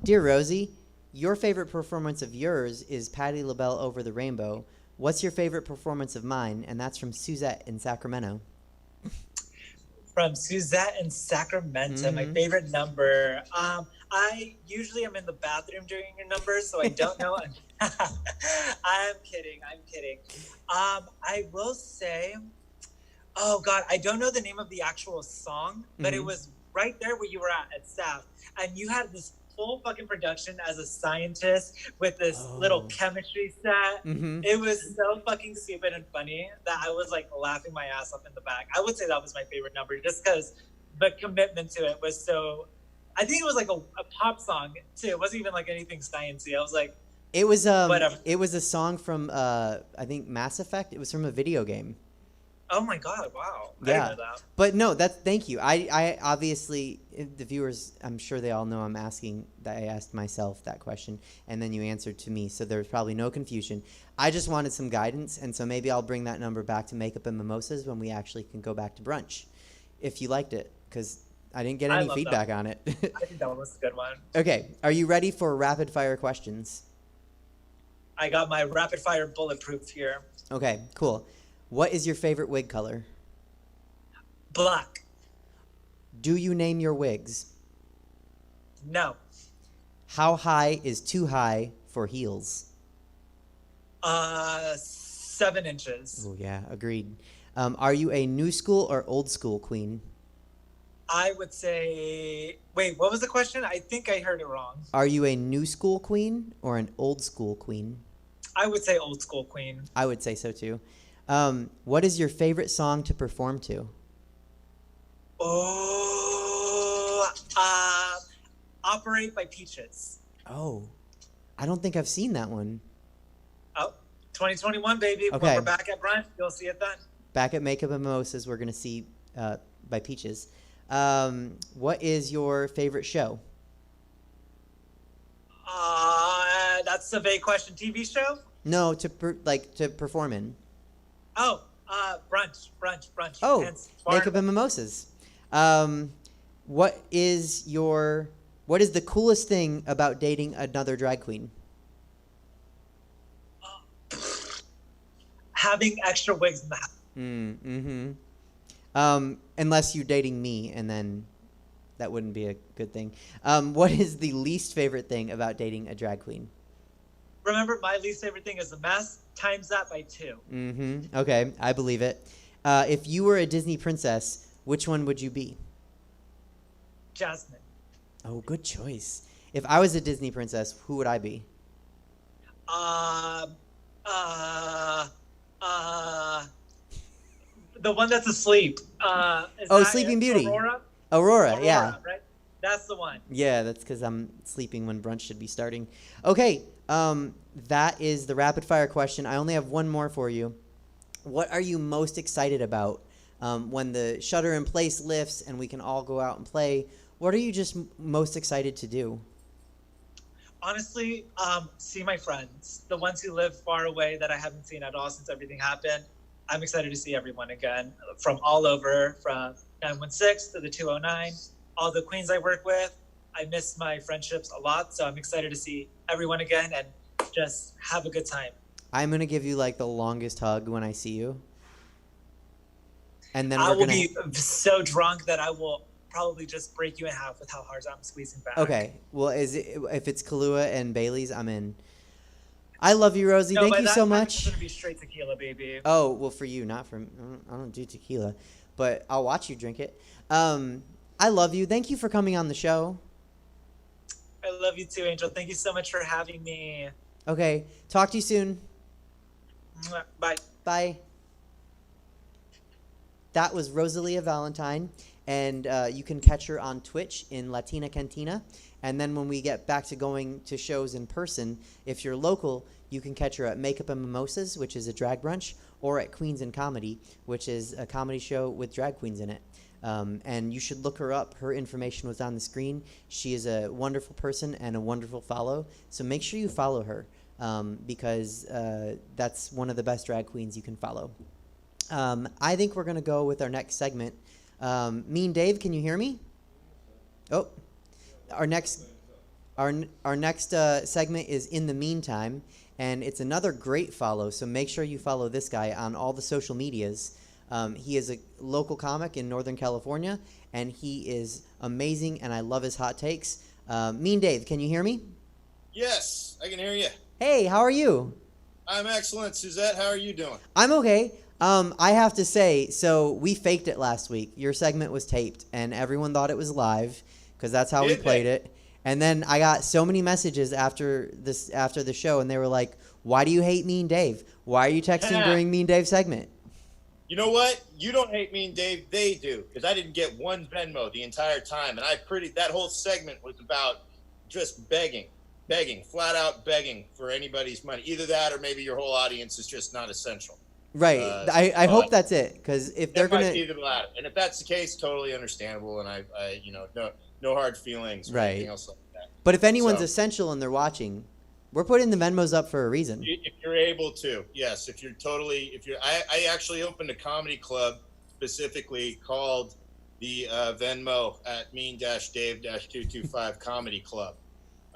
A: Dear Rosie, your favorite performance of yours is Patti LaBelle Over the Rainbow. What's your favorite performance of mine? And that's from Suzette in Sacramento.
F: From Suzette in Sacramento, my favorite number. I usually am in the bathroom during your number, so I don't know. I'm kidding. I will say, oh God, I don't know the name of the actual song, but it was right there where you were at staff, and you had this full fucking production as a scientist with this little chemistry set. It was so fucking stupid and funny that I was like laughing my ass off in the back. I would say that was my favorite number just because the commitment to it was so, I think it was like a pop song too. It wasn't even like anything sciencey. I was like,
A: it was
F: whatever.
A: It was a song from I think Mass Effect. It was from a video game.
F: Oh my God! Wow. I
A: Yeah,
F: didn't know that.
A: but no, thank you. I obviously, the viewers, I'm sure they all know I'm asking that. I asked myself that question, and then you answered to me, so there's probably no confusion. I just wanted some guidance, and so maybe I'll bring that number back to Makeup and Mimosas when we actually can go back to brunch, if you liked it, because I didn't get any feedback on it.
F: I think that was a good one.
A: Okay, are you ready for rapid fire questions?
F: I got my rapid fire bulletproof here.
A: Okay, cool. What is your favorite wig color?
F: Black.
A: Do you name your wigs?
F: No.
A: How high is too high for heels?
F: 7 inches.
A: Oh yeah, agreed. Are you a new school or old school queen?
F: I would say, wait, what was the question? I think I heard it wrong.
A: Are you a new school queen or an old school queen?
F: I would say old school queen.
A: I would say so too. What is your favorite song to perform to?
F: Oh, Operate by Peaches.
A: Oh, I don't think I've seen that one.
F: Oh, 2021, baby.
A: Okay.
F: When we're back at brunch, you'll see it then.
A: Back at Makeup and Mimosas, we're going to see by Peaches. What is your favorite show?
F: That's a vague question. TV show?
A: No, to perform in.
F: Oh, brunch.
A: Oh,
F: Hence,
A: Makeup and Mimosas. What is the coolest thing about dating another drag queen?
F: Having extra wigs in the house.
A: Unless you're dating me, and then that wouldn't be a good thing. What is the least favorite thing about dating a drag queen?
F: Remember, my least favorite thing is the mess. Times that by 2.
A: Okay, I believe it. If you were a Disney princess, which one would you be?
F: Jasmine.
A: Oh, good choice. If I was a Disney princess, who would I be?
F: The one that's asleep.
A: Sleeping Beauty.
F: Aurora,
A: yeah.
F: Right? That's the one.
A: Yeah, that's because I'm sleeping when brunch should be starting. Okay, that is the rapid fire question. I only have one more for you. What are you most excited about when the shutter in place lifts and we can all go out and play? What are you just most excited to do?
F: Honestly, see my friends, the ones who live far away that I haven't seen at all since everything happened. I'm excited to see everyone again from all over, from 916 to the 209, all the queens I work with. I miss my friendships a lot, so I'm excited to see everyone again and just have a good time.
A: I'm going to give you like the longest hug when I see you. And then
F: I will be so drunk that I will probably just break you in half with how hard I'm squeezing back.
A: Okay. Well, if it's Kahlua and Bailey's, I'm in. I love you, Rosie.
F: No,
A: Thank you so much.
F: It's going to be straight tequila, baby.
A: Oh, well, for you, not for me. I don't do tequila. but I'll watch you drink it. I love you. Thank you for coming on the show.
F: I love you too, Angel. Thank you so much for having me.
A: Okay. Talk to you soon.
F: Mwah. Bye.
A: Bye. That was Roselia Valentine, and you can catch her on Twitch in Latina Cantina. And then when we get back to going to shows in person, if you're local, you can catch her at Makeup and Mimosas, which is a drag brunch, or at Queens and Comedy, which is a comedy show with drag queens in it. And you should look her up. Her information was on the screen. She is a wonderful person and a wonderful follow. So make sure you follow her because that's one of the best drag queens you can follow. I think we're going to go with our next segment. Mean Dave, can you hear me? Oh, our next segment is In the Meantime, and it's another great follow. So make sure you follow this guy on all the social medias. He is a local comic in Northern California, and he is amazing, and I love his hot takes. Mean Dave, can you hear me?
G: Yes, I can hear you.
A: Hey, how are you?
G: I'm excellent, Suzette. How are you doing?
A: I'm okay. I have to say, so we faked it last week. Your segment was taped, and everyone thought it was live because that's how we played it. And then I got so many messages after the show, and they were like, "Why do you hate Mean Dave? Why are you texting during Mean Dave's segment?"
G: You know what? You don't hate me and Dave. They do, because I didn't get one Venmo the entire time, and that whole segment was about just begging, flat out begging for anybody's money. Either that, or maybe your whole audience is just not essential.
A: Right. I hope that's it, because if they're gonna,
G: might be the latter. And if that's the case, totally understandable, and I no hard feelings or anything else like that.
A: But if anyone's essential and they're watching, we're putting the Venmos up for a reason.
G: If you're able to, yes. I actually opened a comedy club specifically called the Venmo at mean-dave-225 comedy club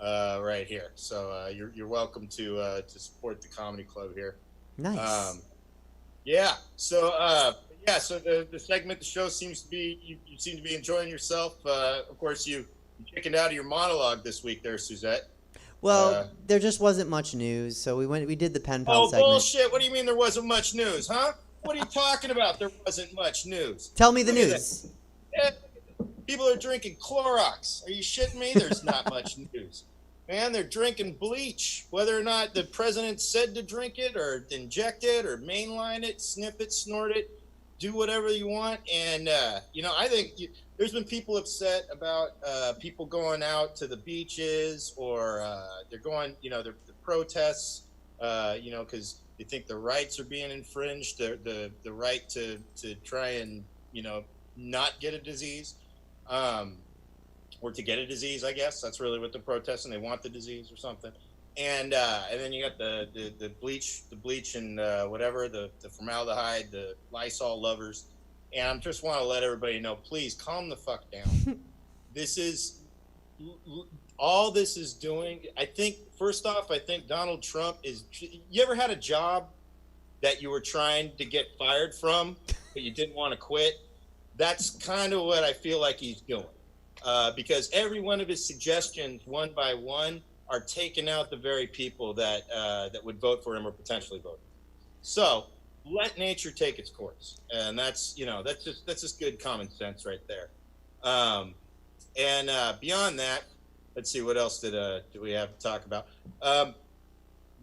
G: right here. So you're welcome to support the comedy club here.
A: Nice.
G: So the segment, the show seems to be, you seem to be enjoying yourself. Of course, you chickened out of your monologue this week there, Suzette.
A: Well, there just wasn't much news, so we did the pen pal segment.
G: Oh, bullshit. What do you mean there wasn't much news, huh? What are you talking about? There wasn't much news.
A: Tell me the news.
G: Yeah, people are drinking Clorox. Are you shitting me? There's not much news. Man, they're drinking bleach. Whether or not the president said to drink it or inject it or mainline it, sniff it, snort it, do whatever you want. And, I think there's been people upset about people going out to the beaches or they're going, the protests, because they think their rights are being infringed, the right to try and, not get a disease. Or to get a disease, I guess. That's really what they're protesting. They want the disease or something. And then you got the bleach and whatever, the formaldehyde, the Lysol lovers. And I just want to let everybody know, please calm the fuck down. All this is doing, I think, first off, I think Donald Trump you ever had a job that you were trying to get fired from, but you didn't want to quit? That's kind of what I feel like he's doing. Because every one of his suggestions, one by one, are taking out the very people that would vote for him or potentially vote. So let nature take its course, and that's just good common sense right there. And beyond that, let's see, what else do we have to talk about?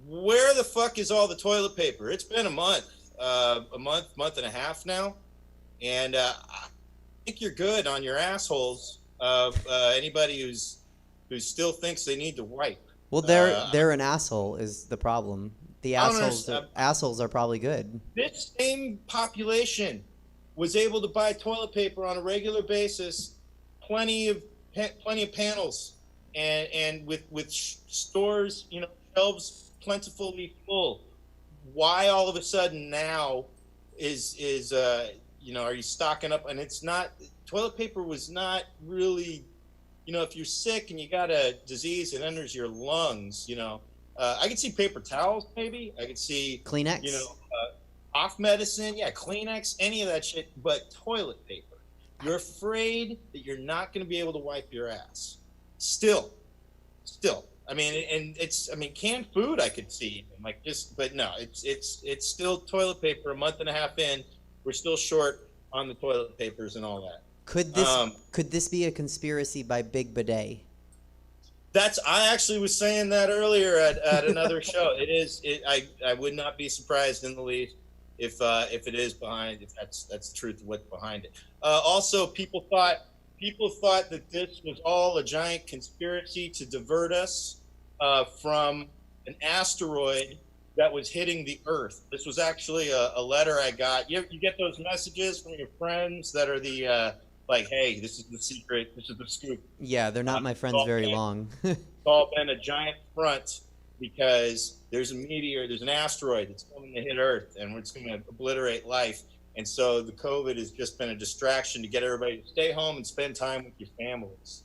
G: Where the fuck is all the toilet paper? It's been a month and a half now, and I think you're good on your assholes. Of anybody who still thinks they need to wipe.
A: Well, they're an asshole is the problem. The assholes are probably good.
G: This same population was able to buy toilet paper on a regular basis, plenty of panels, and with stores, shelves plentifully full. Why all of a sudden now is are you stocking up? And it's not. Toilet paper was not really, if you're sick and you got a disease that enters your lungs, I could see paper towels maybe. I could see
A: Kleenex.
G: Cough medicine, Kleenex, any of that shit, but toilet paper. You're afraid that you're not going to be able to wipe your ass. Still. I mean, canned food I could see, but no, it's still toilet paper. A month and a half in, we're still short on the toilet papers and all that.
A: Could this be a conspiracy by Big Bidet?
G: I actually was saying that earlier at another show. It is. I would not be surprised in the least if it is behind. If that's the truth of what's behind it. Also, people thought that this was all a giant conspiracy to divert us from an asteroid that was hitting the Earth. This was actually a letter I got. You get those messages from your friends that are the like, hey, this is the secret, this is the scoop.
A: Yeah, they're not my friends very long.
G: It's all been a giant front because there's a meteor, there's an asteroid that's coming to hit Earth, and it's going to obliterate life. And so the COVID has just been a distraction to get everybody to stay home and spend time with your families.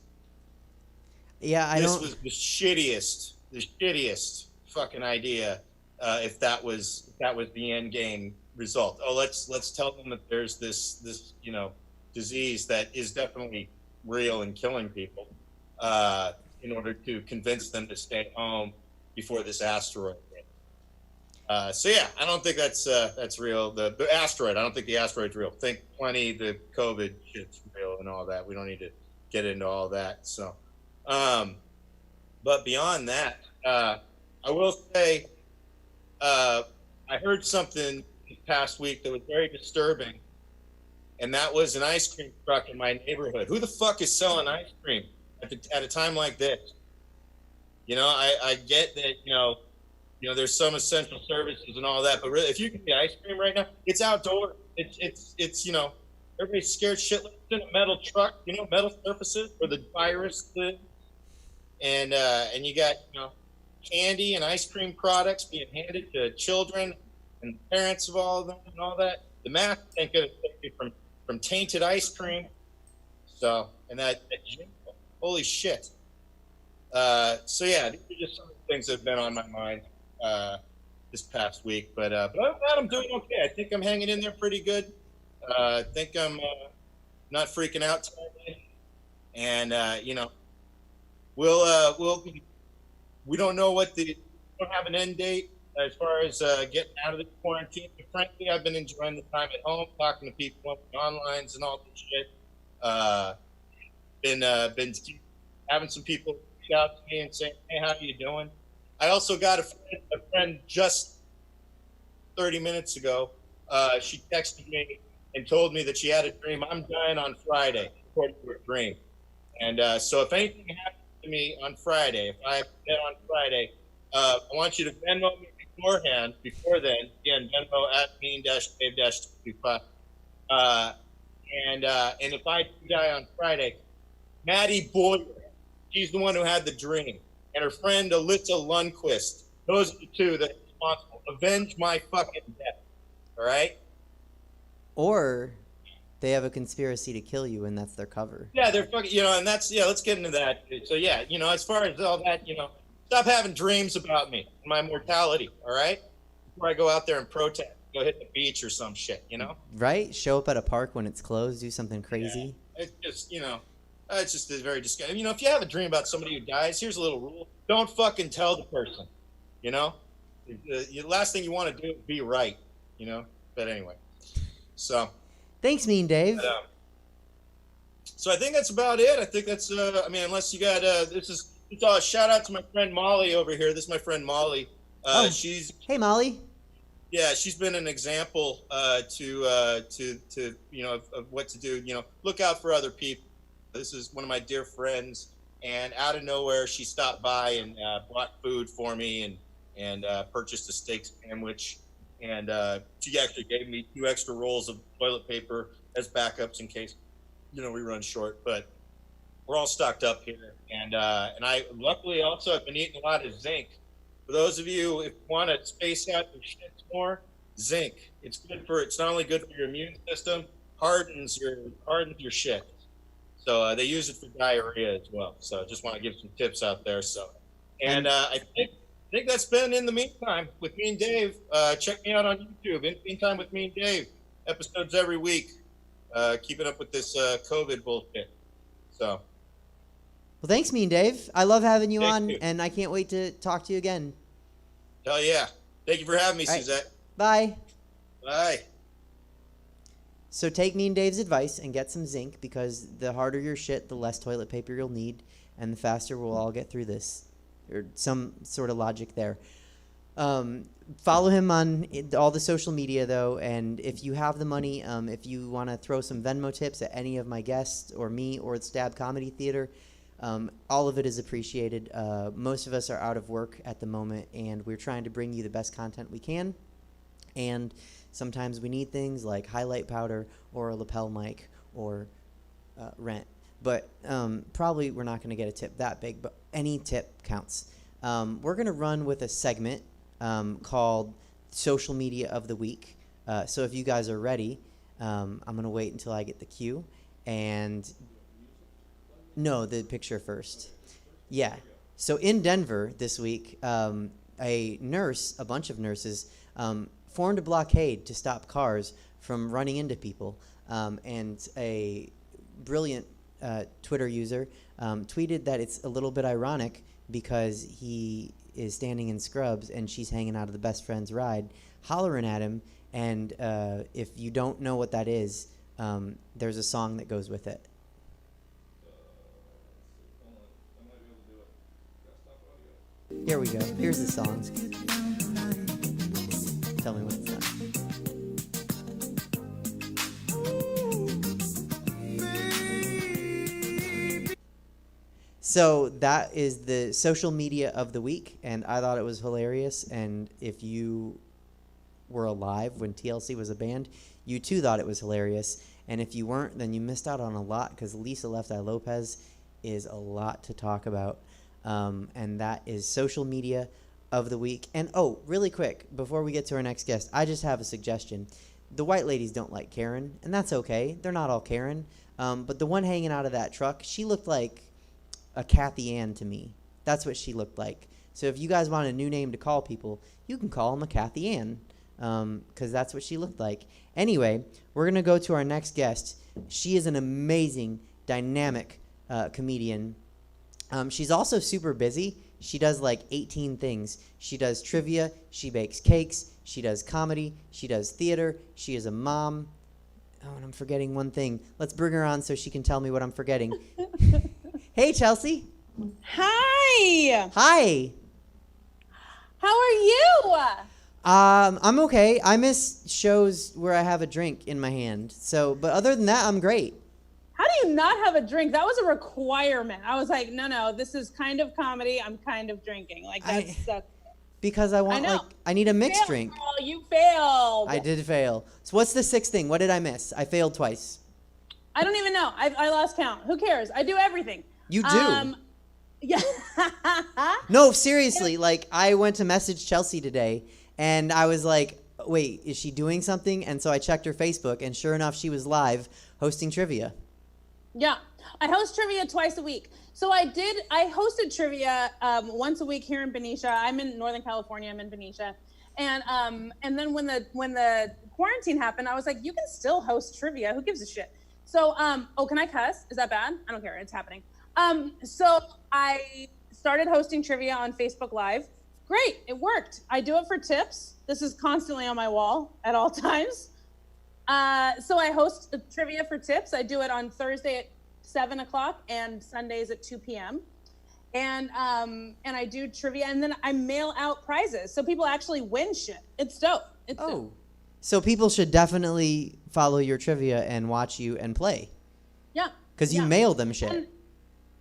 A: Yeah,
G: This was the shittiest fucking idea. If that was the end game result. Oh, let's tell them that there's this disease that is definitely real and killing people, in order to convince them to stay home before this asteroid hit. So yeah, I don't think that's real. The asteroid, I don't think the asteroid's real. Think plenty the COVID shit's real and all that. We don't need to get into all that. So, but beyond that, I will say, I heard something this past week that was very disturbing, and that was an ice cream truck in my neighborhood. Who the fuck is selling ice cream at a time like this? I get that, there's some essential services and all that, but really, if you can get ice cream right now, it's outdoor. It's everybody's scared shitless. It's in a metal truck, metal surfaces where the virus lives, and you got, candy and ice cream products being handed to children and parents of all of them and all that. The math ain't gonna take you from tainted ice cream. So, and that holy shit. So yeah, these are just some of the things that have been on my mind this past week. But other than that, I'm doing okay. I think I'm hanging in there pretty good. I think I'm not freaking out today. And we don't know we don't have an end date as far as getting out of the quarantine. But frankly, I've been enjoying the time at home, talking to people on the onlines and all this shit. Been having some people reach out to me and say, hey, how you doing? I also got a friend just 30 minutes ago. She texted me and told me that she had a dream. I'm dying on Friday, according to her dream. And so if anything happens to me on Friday, if I have dead on Friday, I want you to Venmo me before then. Again, Venmo at mean-dave-25. And if I die on Friday, Maddie Boyer, she's the one who had the dream, and her friend Alyssa Lundquist. Those are the two that are responsible. Avenge my fucking death. All right?
A: Or they have a conspiracy to kill you, and that's their cover.
G: Yeah, they're fucking, and that's, let's get into that. So, yeah, as far as all that, stop having dreams about me and my mortality, all right? Before I go out there and protest, go hit the beach or some shit,
A: Right? Show up at a park when it's closed, do something crazy.
G: Yeah, it's just, it's just very disgusting. If you have a dream about somebody who dies, here's a little rule. Don't fucking tell the person, The last thing you want to do is be right, But anyway, so.
A: Thanks, Mean Dave.
G: So I think that's about it. I think that's, unless you got, it's all a shout out to my friend Molly over here. This is my friend Molly.
A: Hey, Molly.
G: Yeah, she's been an example to of what to do. Look out for other people. This is one of my dear friends, and out of nowhere, she stopped by and bought food for me and purchased a steak sandwich. And she actually gave me 2 extra rolls of toilet paper as backups in case, we run short. But we're all stocked up here. And I luckily also have been eating a lot of zinc. For those of you if you want to space out your shit more, zinc. It's not only good for your immune system, hardens your shit. So they use it for diarrhea as well. So I just want to give some tips out there. So, and I think that's been In the Meantime with me and Dave. Check me out on YouTube. In the Meantime with me and Dave. Episodes every week. Keeping up with this COVID bullshit. So.
A: Well, thanks, Mean Dave. I love having you
G: Thank
A: on,
G: you.
A: and I can't wait to talk to you again.
G: Hell yeah. Thank you for having me,
A: All right.
G: Suzette.
A: Bye.
G: Bye.
A: So take me and Dave's advice and get some zinc, because the harder your shit, the less toilet paper you'll need, and the faster we'll all get through this. Or some sort of logic there. Follow him on all the social media, though, and if you have the money, if you want to throw some Venmo tips at any of my guests or me or the Stab Comedy Theater, all of it is appreciated. Most of us are out of work at the moment, and we're trying to bring you the best content we can. And sometimes we need things like highlight powder or a lapel mic or rent. But probably we're not going to get a tip that big, but any tip counts. We're going to run with a segment called Social Media of the Week. So if you guys are ready, I'm going to wait until I get the cue. And no, the picture first. Yeah. So in Denver this week, a bunch of nurses, formed a blockade to stop cars from running into people. And a brilliant Twitter user tweeted that it's a little bit ironic because he is standing in scrubs and she's hanging out of the best friend's ride, hollering at him. And if you don't know what that is, there's a song that goes with it. Here we go. Here's the song. Tell me when it's done. So that is the social media of the week, and I thought it was hilarious. And if you were alive when TLC was a band, you too thought it was hilarious. And if you weren't, then you missed out on a lot, because Lisa Left Eye Lopez is a lot to talk about. And that is social media of the week. And oh, really quick, before we get to our next guest, I just have a suggestion. The white ladies don't like Karen, and that's okay. They're not all Karen. But the one hanging out of that truck, she looked like a Kathy Ann to me. That's what she looked like. So if you guys want a new name to call people, you can call them a Kathy Ann, because that's what she looked like. Anyway, we're going to go to our next guest. She is an amazing, dynamic comedian. She's also super busy. She does like 18 things. She does trivia. She bakes cakes. She does comedy. She does theater. She is a mom. Oh, and I'm forgetting one thing. Let's bring her on so she can tell me what I'm forgetting. Hey, Chelsea.
H: Hi.
A: Hi.
H: How are you?
A: I'm okay. I miss shows where I have a drink in my hand. So, but other than that, I'm great.
H: How do you not have a drink? That was a requirement. I was like, no, this is kind of comedy. I'm kind of drinking. Like that's
A: because I need a mixed drink.
H: Girl, you failed.
A: I did fail. So what's the sixth thing? What did I miss? I failed twice.
H: I don't even know. I lost count. Who cares? I do everything.
A: You do.
H: Yeah.
A: No, seriously. Like, I went to message Chelsea today, and I was like, wait, is she doing something? And so I checked her Facebook, and sure enough, she was live hosting trivia.
H: Yeah. I host trivia twice a week. So I hosted trivia once a week here in Benicia. I'm in Northern California. I'm in Benicia. And then when the quarantine happened, I was like, you can still host trivia. Who gives a shit? So, can I cuss? Is that bad? I don't care. It's happening. So I started hosting trivia on Facebook Live. Great. It worked. I do it for tips. This is constantly on my wall at all times. So I host trivia for tips. I do it on Thursday at 7 o'clock and Sundays at 2 p.m. And I do trivia, and then I mail out prizes. So people actually win shit. It's dope. It's dope.
A: So people should definitely follow your trivia and watch you and play.
H: Yeah.
A: Because you mail them shit.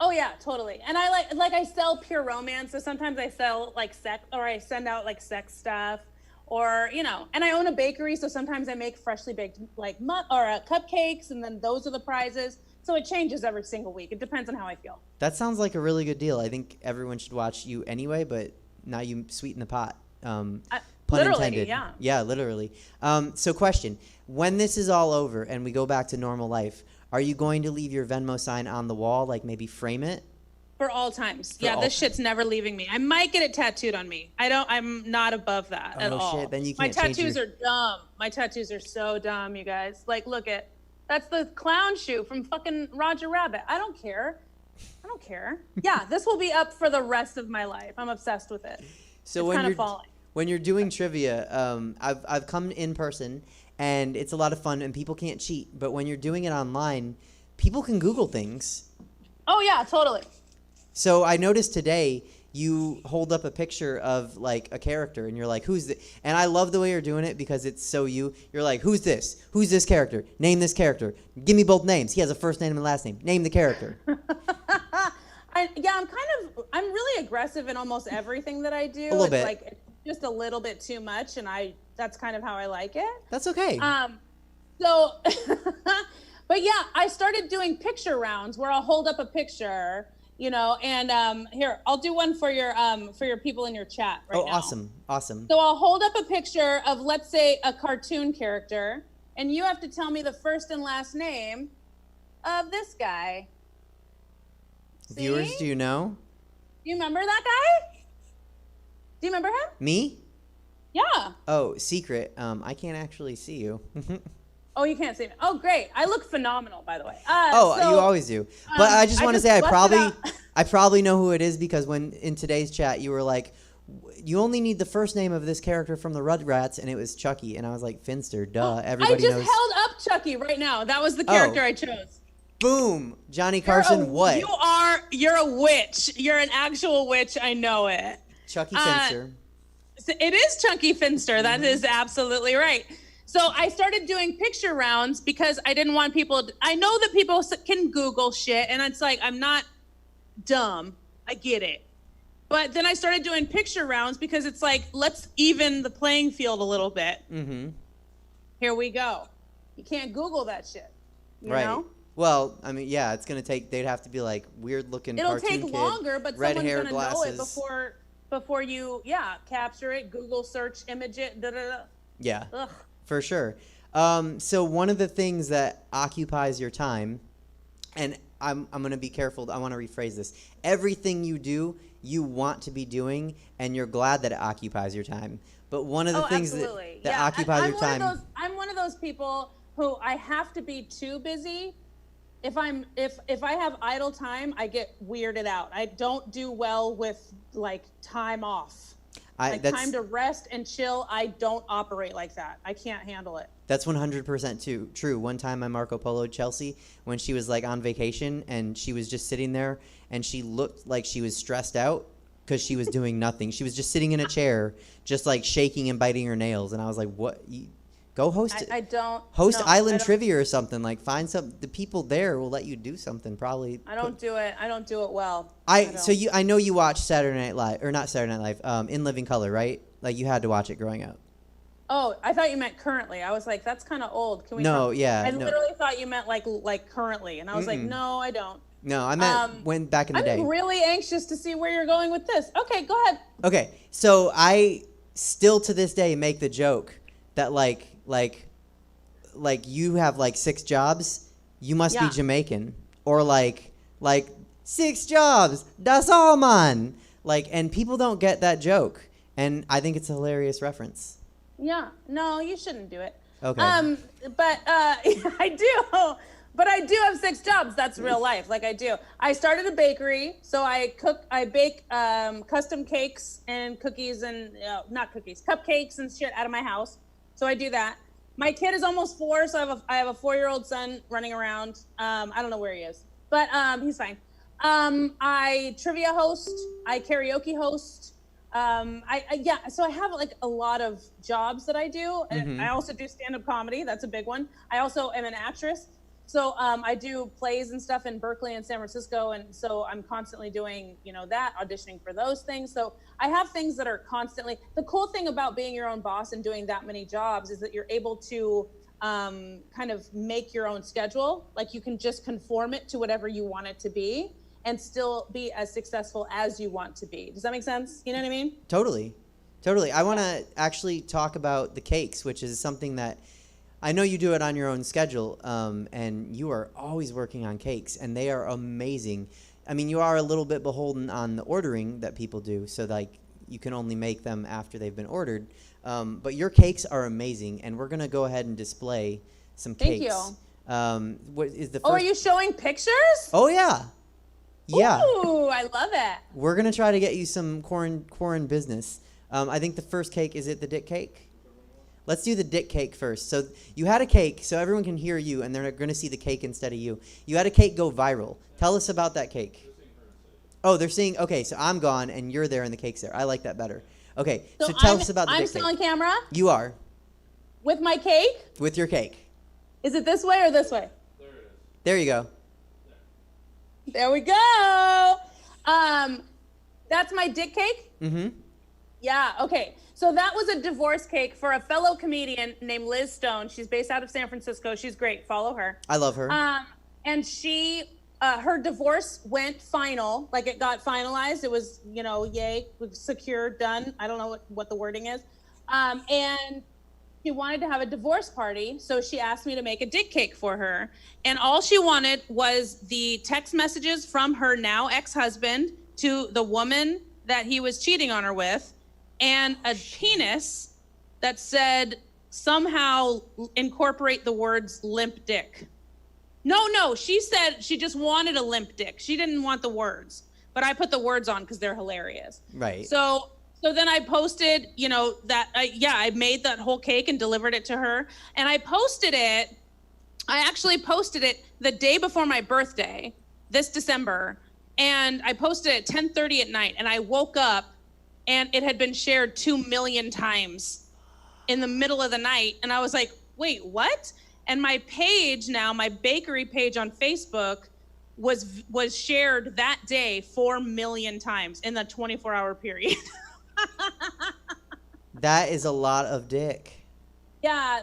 H: Oh yeah, totally. And I I sell pure romance. So sometimes I sell like sex, or I send out like sex stuff, or and I own a bakery. So sometimes I make freshly baked cupcakes, and then those are the prizes. So it changes every single week. It depends on how I feel.
A: That sounds like a really good deal. I think everyone should watch you anyway, but now you sweeten the pot. Pun intended.
H: Yeah.
A: Yeah, literally. So question, when this is all over and we go back to normal life, are you going to leave your Venmo sign on the wall, like maybe frame it?
H: For all times. This shit's never leaving me. I might get it tattooed on me. I'm not above that at all.
A: Shit, then you
H: My
A: can't
H: tattoos are dumb. My tattoos are so dumb, you guys. Like, look at, that's the clown shoe from fucking Roger Rabbit. I don't care. Yeah, this will be up for the rest of my life. I'm obsessed with it.
A: So when you're doing trivia, I've come in person, and it's a lot of fun, and people can't cheat. But when you're doing it online, people can Google things.
H: Oh yeah, totally.
A: So I noticed today you hold up a picture of like a character and you're like, who's this? And I love the way you're doing it because it's so you. You're like, who's this? Who's this character? Name this character. Give me both names. He has a first name and a last name. Name the character.
H: I'm really aggressive in almost everything that I do.
A: A little bit.
H: Like it's just a little bit too much, and that's kind of how I like it.
A: That's okay.
H: So, but yeah, I started doing picture rounds where I'll hold up a picture, and here, I'll do one for your people in your chat right now.
A: Awesome.
H: So I'll hold up a picture of, let's say, a cartoon character, and you have to tell me the first and last name of this guy. See?
A: Viewers, do you know?
H: Do you remember that guy? Do you remember him?
A: Me?
H: Yeah.
A: Oh, secret. I can't actually see you.
H: Oh, you can't see me. Oh, great. I look phenomenal, by the way.
A: You always do. But I just want to say I probably know who it is because when in today's chat you were like, you only need the first name of this character from the Rugrats, and it was Chucky, and I was like, Finster, duh. Everybody knows.
H: I just held up Chucky right now. That was the character I chose.
A: Boom, Johnny Carson. What?
H: You're a witch. You're an actual witch. I know it.
A: Chucky Finster.
H: It is Chucky Finster. That is absolutely right. So I started doing picture rounds because I didn't want people. I know that people can Google shit, and it's like, I'm not dumb. I get it. But then I started doing picture rounds because it's like, let's even the playing field a little bit.
A: Mm-hmm.
H: Here we go. You can't Google that shit. You know?
A: Well, I mean, yeah, it's gonna take. They'd have to be like weird-looking cartoon kid.
H: It'll take longer, but
A: red
H: someone's
A: hair,
H: gonna
A: glasses.
H: know it before you, capture it, Google search, image it.
A: Yeah,
H: Ugh.
A: for sure. So one of the things that occupies your time, and I'm gonna be careful. I want to rephrase this. Everything you do, you want to be doing, and you're glad that it occupies your time. But one of the things that occupies your time.
H: I'm one of those people who I have to be too busy. If I have idle time, I get weirded out. I don't do well with like time off. Time to rest and chill. I don't operate like that. I can't handle it.
A: That's 100% true. One time I Marco Polo'd Chelsea when she was like on vacation and she was just sitting there and she looked like she was stressed out because she was doing nothing. She was just sitting in a chair, just like shaking and biting her nails. And I was like, what? Go host Island Trivia or something. Like find the people there will let you do something. Probably.
H: I don't do it well.
A: I know you watch Saturday Night Live, or not Saturday Night Live, In Living Color, right? Like you had to watch it growing up.
H: Oh, I thought you meant currently. I was like, that's kind of old. Can we?
A: I
H: literally thought you meant like currently, and I was like, no, I don't.
A: No, I meant back in the day.
H: I'm really anxious to see where you're going with this. Okay, go ahead.
A: Okay, so I still to this day make the joke that like you have like 6 jobs, you must be Jamaican, or like 6 jobs, das all man. Like, and people don't get that joke, and I think it's a hilarious reference.
H: Yeah, no, you shouldn't do it.
A: Okay.
H: But I do. But I do have 6 jobs. That's real life. Like I do. I started a bakery, so I bake custom cakes and cookies and cupcakes and shit out of my house. So I do that. My kid is almost 4, so I have a 4-year-old son running around. I don't know where he is, but he's fine. I trivia host. I karaoke host. So I have like a lot of jobs that I do. Mm-hmm. I also do stand-up comedy. That's a big one. I also am an actress. So I do plays and stuff in Berkeley and San Francisco, and so I'm constantly doing, that, auditioning for those things. So I have things that are constantly. The cool thing about being your own boss and doing that many jobs is that you're able to kind of make your own schedule. Like you can just conform it to whatever you want it to be and still be as successful as you want to be. Does that make sense? You know what I mean?
A: Totally. I want to actually talk about the cakes, which is something that I know you do it on your own schedule, and you are always working on cakes, and they are amazing. I mean, you are a little bit beholden on the ordering that people do, so like you can only make them after they've been ordered. But your cakes are amazing, and we're gonna go ahead and display some cakes.
H: Thank you.
A: What is the first?
H: Oh, are you showing pictures?
A: Oh yeah. Yeah.
H: Ooh, I love it.
A: We're gonna try to get you some corn business. I think the first cake, is it the dick cake? Let's do the dick cake first. So you had a cake, so everyone can hear you, and they're going to see the cake instead of you. You had a cake go viral. Tell us about that cake. Oh, they're seeing. Okay, so I'm gone, and you're there, and the cake's there. I like that better. Okay, so tell us about the dick cake.
H: I'm still on camera?
A: You are.
H: With my cake?
A: With your cake.
H: Is it this way or this way?
B: There it is.
A: There you go.
H: There we go. That's my dick cake?
A: Mm-hmm.
H: Yeah, okay. So that was a divorce cake for a fellow comedian named Liz Stone. She's based out of San Francisco. She's great. Follow her.
A: I love her.
H: And she, her divorce went final. Like it got finalized. It was, yay, secure, done. I don't know what the wording is. And she wanted to have a divorce party. So she asked me to make a dick cake for her. And all she wanted was the text messages from her now ex-husband to the woman that he was cheating on her with, and a penis that said somehow incorporate the words limp dick. No, she said she just wanted a limp dick. She didn't want the words, but I put the words on because they're hilarious.
A: Right.
H: So then I posted, I made that whole cake and delivered it to her. And I actually posted it the day before my birthday, this December. And I posted it at 10:30 at night. And I woke up and it had been shared 2 million times in the middle of the night. And I was like, wait, what? And my page now, my bakery page on Facebook was shared that day 4 million times in the 24-hour period.
A: That is a lot of dick.
H: Yeah,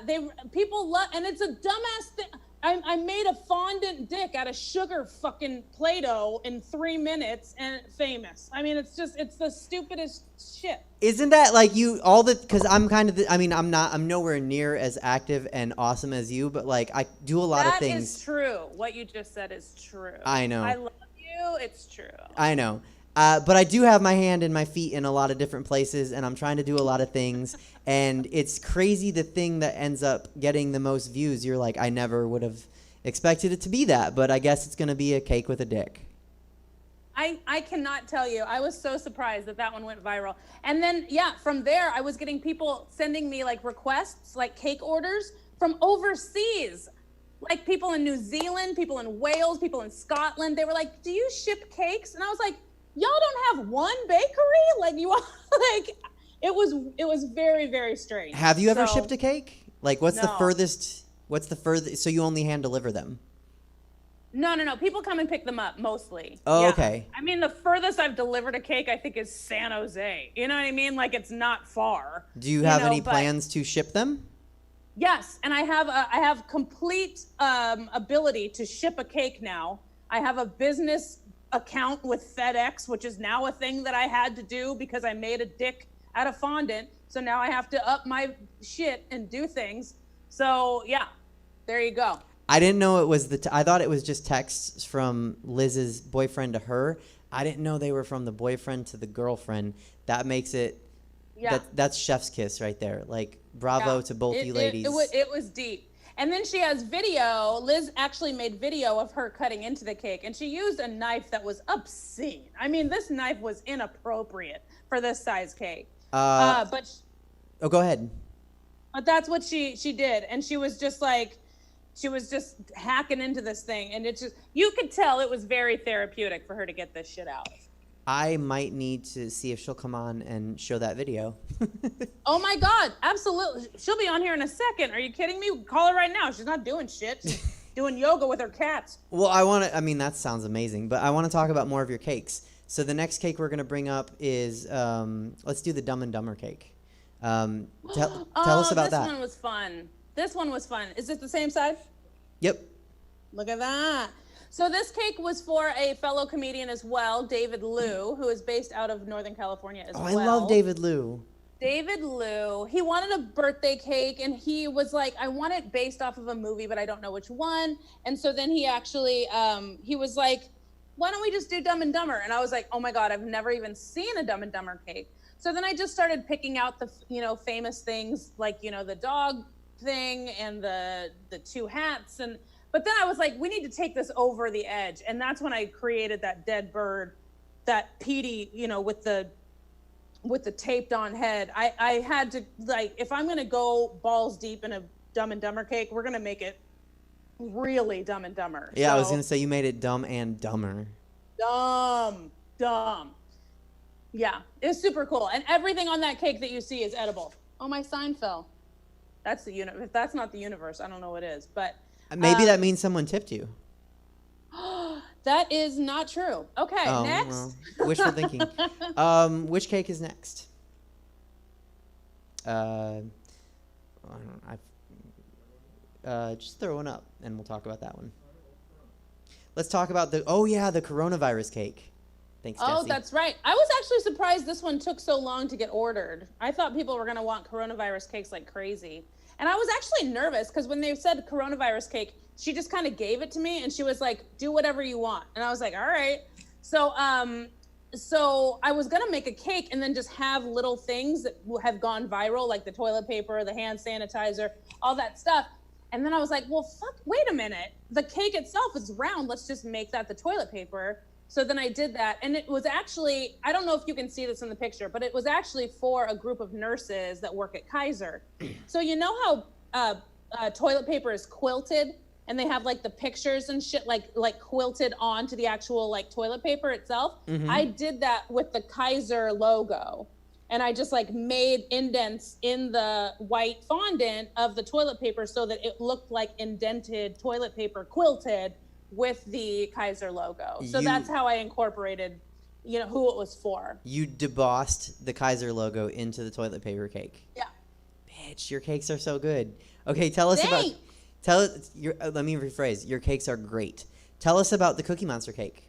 H: people love, and it's a dumbass thing. I made a fondant dick out of sugar fucking Play-Doh in 3 minutes and famous. I mean, it's the stupidest shit.
A: Isn't that like because I'm kind of, I'm nowhere near as active and awesome as you, but like I do a lot of things.
H: That is true. What you just said is true.
A: I know.
H: I love you. It's true.
A: I know. But I do have my hand and my feet in a lot of different places, and I'm trying to do a lot of things. And it's crazy the thing that ends up getting the most views. You're like, I never would have expected it to be that, but I guess it's going to be a cake with a dick.
H: I cannot tell you. I was so surprised that one went viral. And then, from there, I was getting people sending me like requests, like cake orders from overseas. Like people in New Zealand, people in Wales, people in Scotland. They were like, do you ship cakes? And I was like, y'all don't have one bakery? Like you all, like it was very, very strange.
A: Have you ever shipped a cake? Like what's the
H: No.
A: furthest, so you only hand deliver them?
H: No. People come and pick them up mostly.
A: Oh,
H: Yeah.
A: okay.
H: I mean, the furthest I've delivered a cake, I think, is San Jose. You know what I mean? Like it's not far.
A: Do you have any
H: but-
A: plans to ship them?
H: Yes, and I have complete ability to ship a cake now. I have a business account with FedEx, which is now a thing that I had to do because I made a dick out of fondant. So now I have to up my shit and do things. So yeah, there you go.
A: I didn't know it was I thought it was just texts from Liz's boyfriend to her. I didn't know they were from the boyfriend to the girlfriend. That makes it, that's chef's kiss right there. Like, bravo to both you ladies.
H: It was deep. And then she has video. Liz actually made video of her cutting into the cake, and she used a knife that was obscene. I mean, this knife was inappropriate for this size cake.
A: Oh, go ahead.
H: But that's what she did, and she was just hacking into this thing, and you could tell it was very therapeutic for her to get this shit out.
A: I might need to see if she'll come on and show that video.
H: Oh my God, absolutely. She'll be on here in a second. Are you kidding me? Call her right now. She's not doing shit. She's doing yoga with her cats.
A: Well, that sounds amazing, but I want to talk about more of your cakes. So the next cake we're going to bring up is, let's do the Dumb and Dumber cake. Tell us about that.
H: This one was fun. Is it the same side?
A: Yep.
H: Look at that. So this cake was for a fellow comedian as well, David Liu, who is based out of Northern California as well.
A: Oh, I love David Liu.
H: David Liu, he wanted a birthday cake, and he was like, I want it based off of a movie, but I don't know which one. And so then he actually, he was like, why don't we just do Dumb and Dumber? And I was like, oh my God, I've never even seen a Dumb and Dumber cake. So then I just started picking out the, famous things like, the dog thing and the two hats. But then I was like, we need to take this over the edge. And that's when I created that dead bird, that Petey, with the with the taped on head. I had to, like, if I'm gonna go balls deep in a Dumb and Dumber cake, we're gonna make it really Dumb and Dumber.
A: Yeah,
H: so,
A: I was gonna say you made it Dumb and Dumber.
H: dumb. Yeah, it's super cool, and everything on that cake that you see is edible. Oh, my sign fell. That's the If that's not the universe, I don't know what is. But
A: Maybe that means someone tipped you.
H: that is not true. Okay, next.
A: Well, wishful thinking. Which cake is next? I don't know. Just throw one up, and we'll talk about that one. Let's talk about the coronavirus cake. Thanks, Jesse.
H: Oh, that's right. I was actually surprised this one took so long to get ordered. I thought people were going to want coronavirus cakes like crazy. And I was actually nervous because when they said coronavirus cake, she just kind of gave it to me and she was like, do whatever you want. And I was like, all right. So I was going to make a cake and then just have little things that have gone viral, like the toilet paper, the hand sanitizer, all that stuff. And then I was like, well, wait a minute. The cake itself is round. Let's just make that the toilet paper. So then I did that. And it was actually, I don't know if you can see this in the picture, but it was actually for a group of nurses that work at Kaiser. So you know how toilet paper is quilted and they have like the pictures and shit like quilted onto the actual like toilet paper itself? Mm-hmm. I did that with the Kaiser logo. And I just like made indents in the white fondant of the toilet paper so that it looked like indented toilet paper quilted with the Kaiser logo. So that's how I incorporated, who it was for. You
A: debossed the Kaiser logo into the toilet paper cake.
H: Yeah.
A: Bitch, your cakes are so good. Okay, let me rephrase. Your cakes are great. Tell us about the Cookie Monster cake.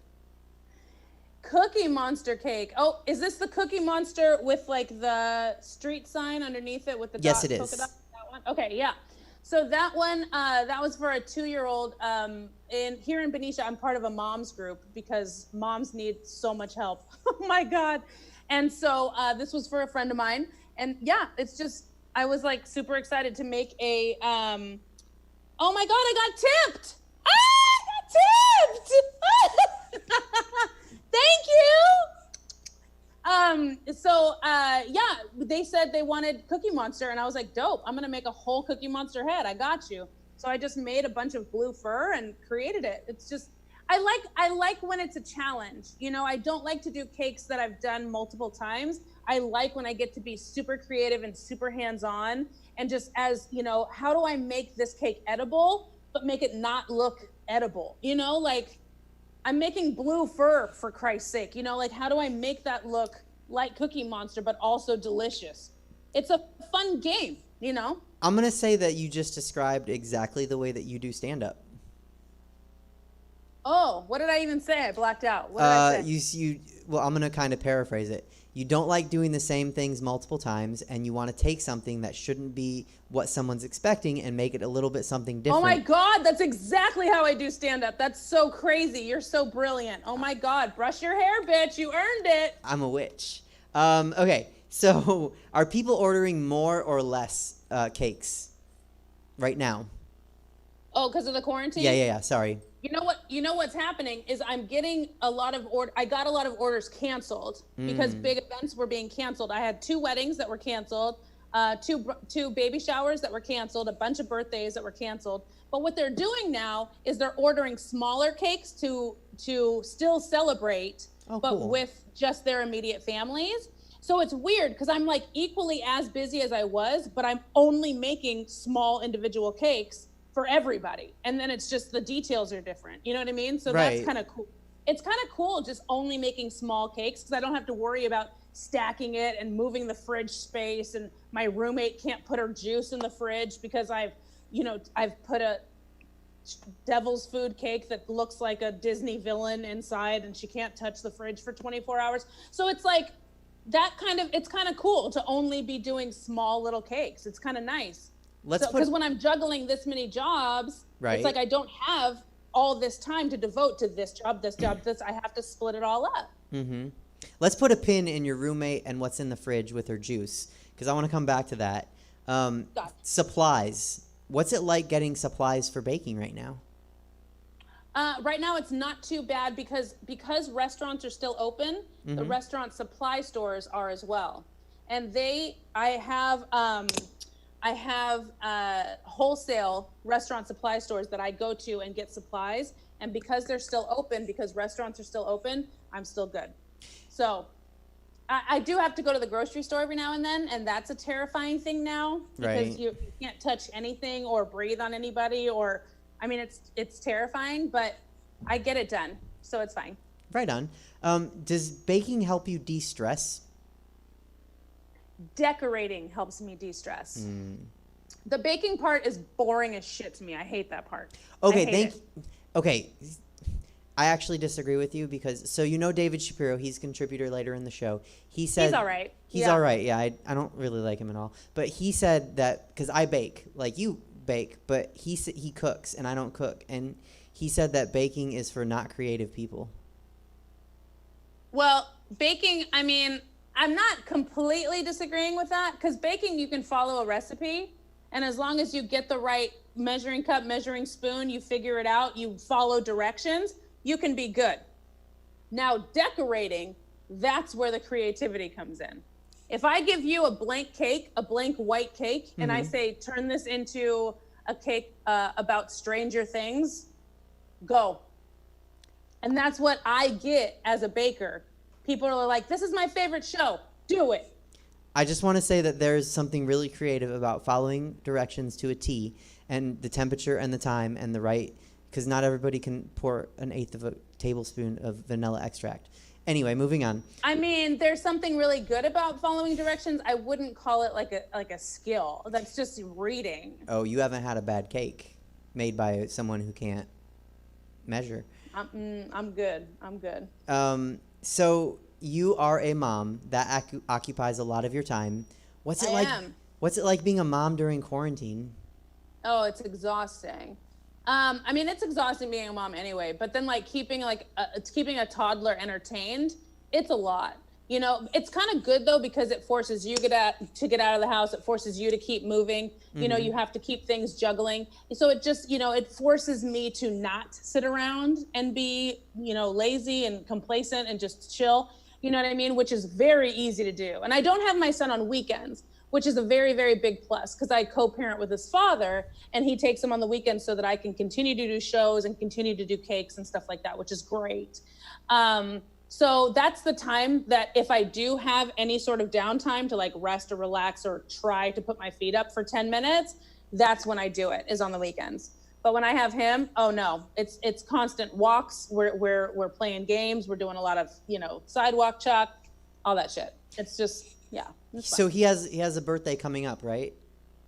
H: Cookie Monster cake. Oh, is this the Cookie Monster with like the street sign underneath it with the
A: yes, it is.
H: Polka dot? That one? Okay, yeah. So that one, that was for a 2-year-old. Here in Benicia, I'm part of a mom's group because moms need so much help. Oh my God. And so this was for a friend of mine. And yeah, it's just, I was like super excited to make a, oh my God, I got tipped. I got tipped. Thank you. Yeah, they said they wanted Cookie Monster and I was like, dope, I'm going to make a whole Cookie Monster head. I got you. So I just made a bunch of blue fur and created it. It's just, I like when it's a challenge. I don't like to do cakes that I've done multiple times. I like when I get to be super creative and super hands-on and just how do I make this cake edible, but make it not look edible? Like I'm making blue fur for Christ's sake. How do I make that look like Cookie Monster, but also delicious? It's a fun game,
A: I'm going to say that you just described exactly the way that you do stand-up.
H: Oh, what did I even say? I blacked out. What did I say?
A: Well, I'm going to kind of paraphrase it. You don't like doing the same things multiple times, and you want to take something that shouldn't be what someone's expecting and make it a little bit something different.
H: Oh my God, that's exactly how I do stand-up. That's so crazy. You're so brilliant. Oh my God, brush your hair, bitch. You earned it.
A: I'm a witch. Okay, so are people ordering more or less cakes right now?
H: Oh, because of the quarantine?
A: Yeah. Sorry.
H: You know what's happening is I'm getting a lot of I got a lot of orders canceled because big events were being canceled. I had 2 weddings that were canceled, two baby showers that were canceled, a bunch of birthdays that were canceled. But what they're doing now is they're ordering smaller cakes to still celebrate, but
A: cool.
H: with just their immediate families. So it's weird because I'm like equally as busy as I was, but I'm only making small individual cakes for everybody. And then it's just the details are different. You know what I mean? So
A: right.
H: That's kind of cool. It's kind of cool just only making small cakes because I don't have to worry about stacking it and moving the fridge space. And my roommate can't put her juice in the fridge because I've put a devil's food cake that looks like a Disney villain inside and she can't touch the fridge for 24 hours. So it's like it's kind of cool to only be doing small little cakes. It's kind of nice. Because when I'm juggling this many jobs,
A: right.
H: It's like I don't have all this time to devote to this job. I have to split it all up.
A: Mm-hmm. Let's put a pin in your roommate and what's in the fridge with her juice, because I want to come back to that. Supplies. What's it like getting supplies for baking right now?
H: Right now, it's not too bad because restaurants are still open. The restaurant supply stores are as well, and I have wholesale restaurant supply stores that I go to and get supplies. And because they're still open, because restaurants are still open, I'm still good. So I do have to go to the grocery store every now and then, and that's a terrifying thing now because you can't touch anything or breathe on anybody it's terrifying, but I get it done, so it's fine.
A: Right on. Does baking help you de-stress?
H: Decorating helps me de-stress. The baking part is boring as shit to me. I hate that part.
A: Okay, I actually disagree with you because David Shapiro, he's a contributor later in the show. He said
H: he's all right.
A: He's all right. Yeah, I don't really like him at all. But he said that because I bake, like you bake, but he cooks and I don't cook, and he said that baking is for not creative people.
H: Well, baking, I mean, I'm not completely disagreeing with that because baking, you can follow a recipe, and as long as you get the right measuring cup, measuring spoon, you figure it out, you follow directions, you can be good. Now, decorating, that's where the creativity comes in. If I give you a blank cake, a blank white cake, and I say, turn this into a cake about Stranger Things, go. And that's what I get as a baker. People are like, this is my favorite show. Do it.
A: I just want to say that there's something really creative about following directions to a T and the temperature and the time and the right, because not everybody can pour 1/8 of a tablespoon of vanilla extract. Anyway, moving on.
H: I mean, there's something really good about following directions. I wouldn't call it like a skill. That's just reading.
A: Oh, you haven't had a bad cake made by someone who can't measure.
H: I'm good. I'm good.
A: So you are a mom that occupies a lot of your time. What's it like being a mom during quarantine?
H: Oh, it's exhausting. I mean, it's exhausting being a mom anyway, but then keeping a toddler entertained, it's a lot. You know, it's kind of good though, because it forces you to get out of the house. It forces you to keep moving. You know, you have to keep things juggling. So it just, it forces me to not sit around and be, lazy and complacent and just chill. You know what I mean? Which is very easy to do. And I don't have my son on weekends, which is a very, very big plus because I co-parent with his father and he takes him on the weekends so that I can continue to do shows and continue to do cakes and stuff like that, which is great. So that's the time that if I do have any sort of downtime to rest or relax or try to put my feet up for 10 minutes, that's when I do it, is on the weekends. But when I have him, oh no, it's constant walks. We're playing games. We're doing a lot of, sidewalk chalk, all that shit. It's just, yeah.
A: So he has a birthday coming up, right?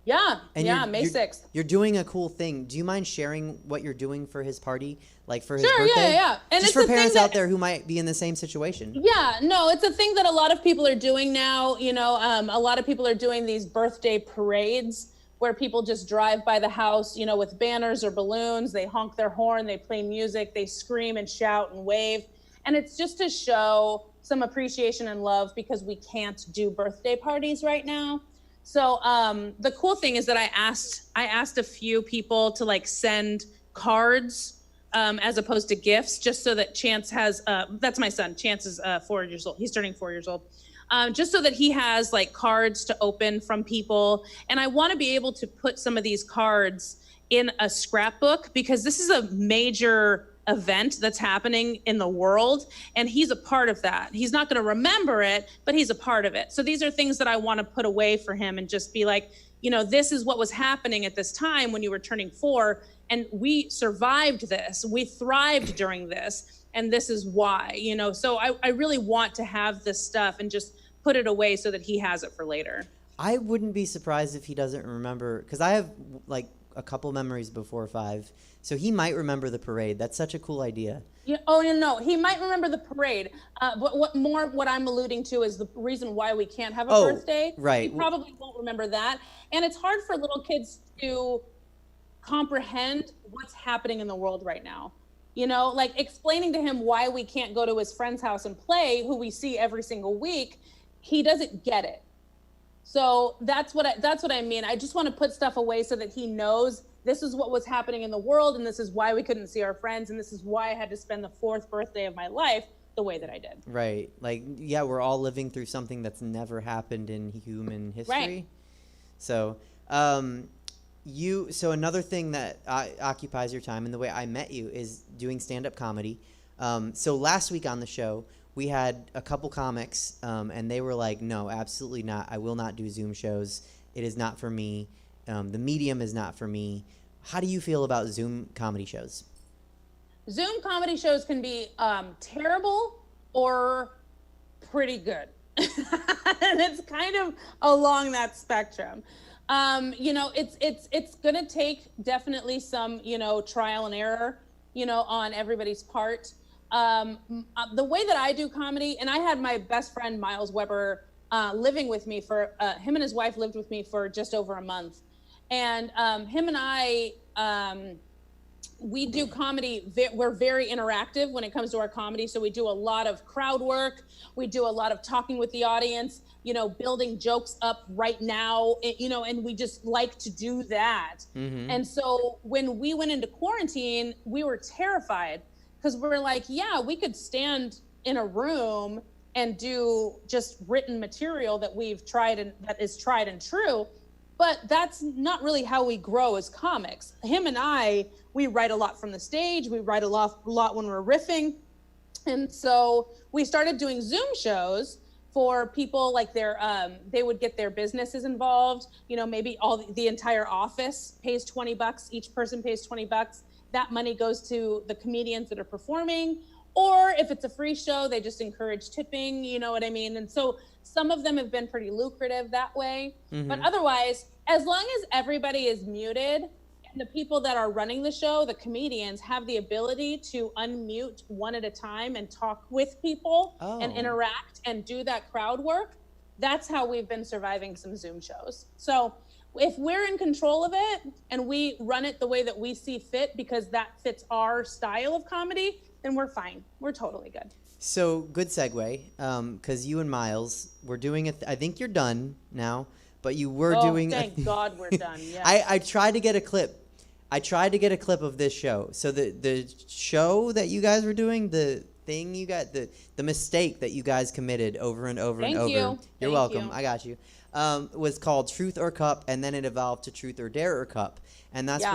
H: Yeah,
A: And
H: May 6th.
A: You're doing a cool thing. Do you mind sharing what you're doing for his party, for his
H: birthday? Sure, yeah. And
A: just for parents out there who might be in the same situation.
H: Yeah, no, it's a thing that a lot of people are doing now. A lot of people are doing these birthday parades where people just drive by the house, with banners or balloons. They honk their horn, they play music, they scream and shout and wave. And it's just to show some appreciation and love because we can't do birthday parties right now. So the cool thing is that I asked a few people to send cards as opposed to gifts, just so that Chance has, that's my son, Chance is 4 years old. He's turning 4 years old. Just so that he has cards to open from people. And I want to be able to put some of these cards in a scrapbook because this is a major event that's happening in the world, and he's a part of that. He's not going to remember it, but he's a part of it. So these are things that I want to put away for him and just be like, this is what was happening at this time when you were turning 4, and we survived this. We thrived during this, and this is why, So I really want to have this stuff and just put it away so that he has it for later.
A: I wouldn't be surprised if he doesn't remember, because I have a couple memories before 5. So he might remember the parade. That's such a cool idea.
H: Yeah. Oh, no, he might remember the parade. But what I'm alluding to is the reason why we can't have a birthday.
A: Right.
H: He probably won't remember that. And it's hard for little kids to comprehend what's happening in the world right now. Explaining to him why we can't go to his friend's house and play, who we see every single week, he doesn't get it. So that's what I mean. I just want to put stuff away so that he knows this is what was happening in the world, and this is why we couldn't see our friends, and this is why I had to spend the 4th birthday of my life the way that I did.
A: Right. Like, yeah, we're all living through something that's never happened in human history.
H: Right.
A: So, so another thing that occupies your time and the way I met you is doing stand-up comedy. So last week on the show, we had a couple comics, and they were like, no, absolutely not. I will not do Zoom shows. It is not for me. The medium is not for me. How do you feel about Zoom comedy shows?
H: Zoom comedy shows can be terrible or pretty good. And it's kind of along that spectrum. It's going to take definitely some, trial and error, on everybody's part. The way that I do comedy, and I had my best friend, Miles Weber, living with me for, him and his wife lived with me for just over a month. And him and I, we do comedy. We're very interactive when it comes to our comedy. So we do a lot of crowd work. We do a lot of talking with the audience, building jokes up right now, and we just like to do that. Mm-hmm. And so when we went into quarantine, we were terrified because we were like, yeah, we could stand in a room and do just written material that we've tried and that is tried and true. But that's not really how we grow as comics. Him and I, we write a lot from the stage. We write a lot when we're riffing. And so we started doing Zoom shows for people like they would get their businesses involved. Maybe the entire office pays $20. Each person pays $20. That money goes to the comedians that are performing. Or if it's a free show, they just encourage tipping, you know what I mean? And so some of them have been pretty lucrative that way. Mm-hmm. But otherwise, as long as everybody is muted and the people that are running the show, the comedians, have the ability to unmute one at a time and talk with people and interact and do that crowd work, that's how we've been surviving some Zoom shows. So if we're in control of it and we run it the way that we see fit because that fits our style of comedy, then we're fine. We're totally good.
A: So good segue, because you and Miles were doing it. I think you're done now, but you were doing.
H: Thank God we're done. Yeah.
A: I tried to get a clip. I tried to get a clip of this show. So the show that you guys were doing, the thing you got, the mistake that you guys committed over and over and over.
H: You're
A: welcome. I got you. Was called Truth or Cup, and then it evolved to Truth or Dare or Cup, and that's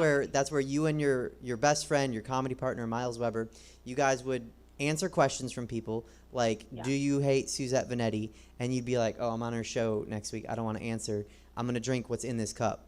A: where you and your best friend, your comedy partner Miles Weber, you guys would answer questions from people like, do you hate Suzette Veneti? And you'd be like, oh, I'm on her show next week. I don't want to answer. I'm gonna drink what's in this cup.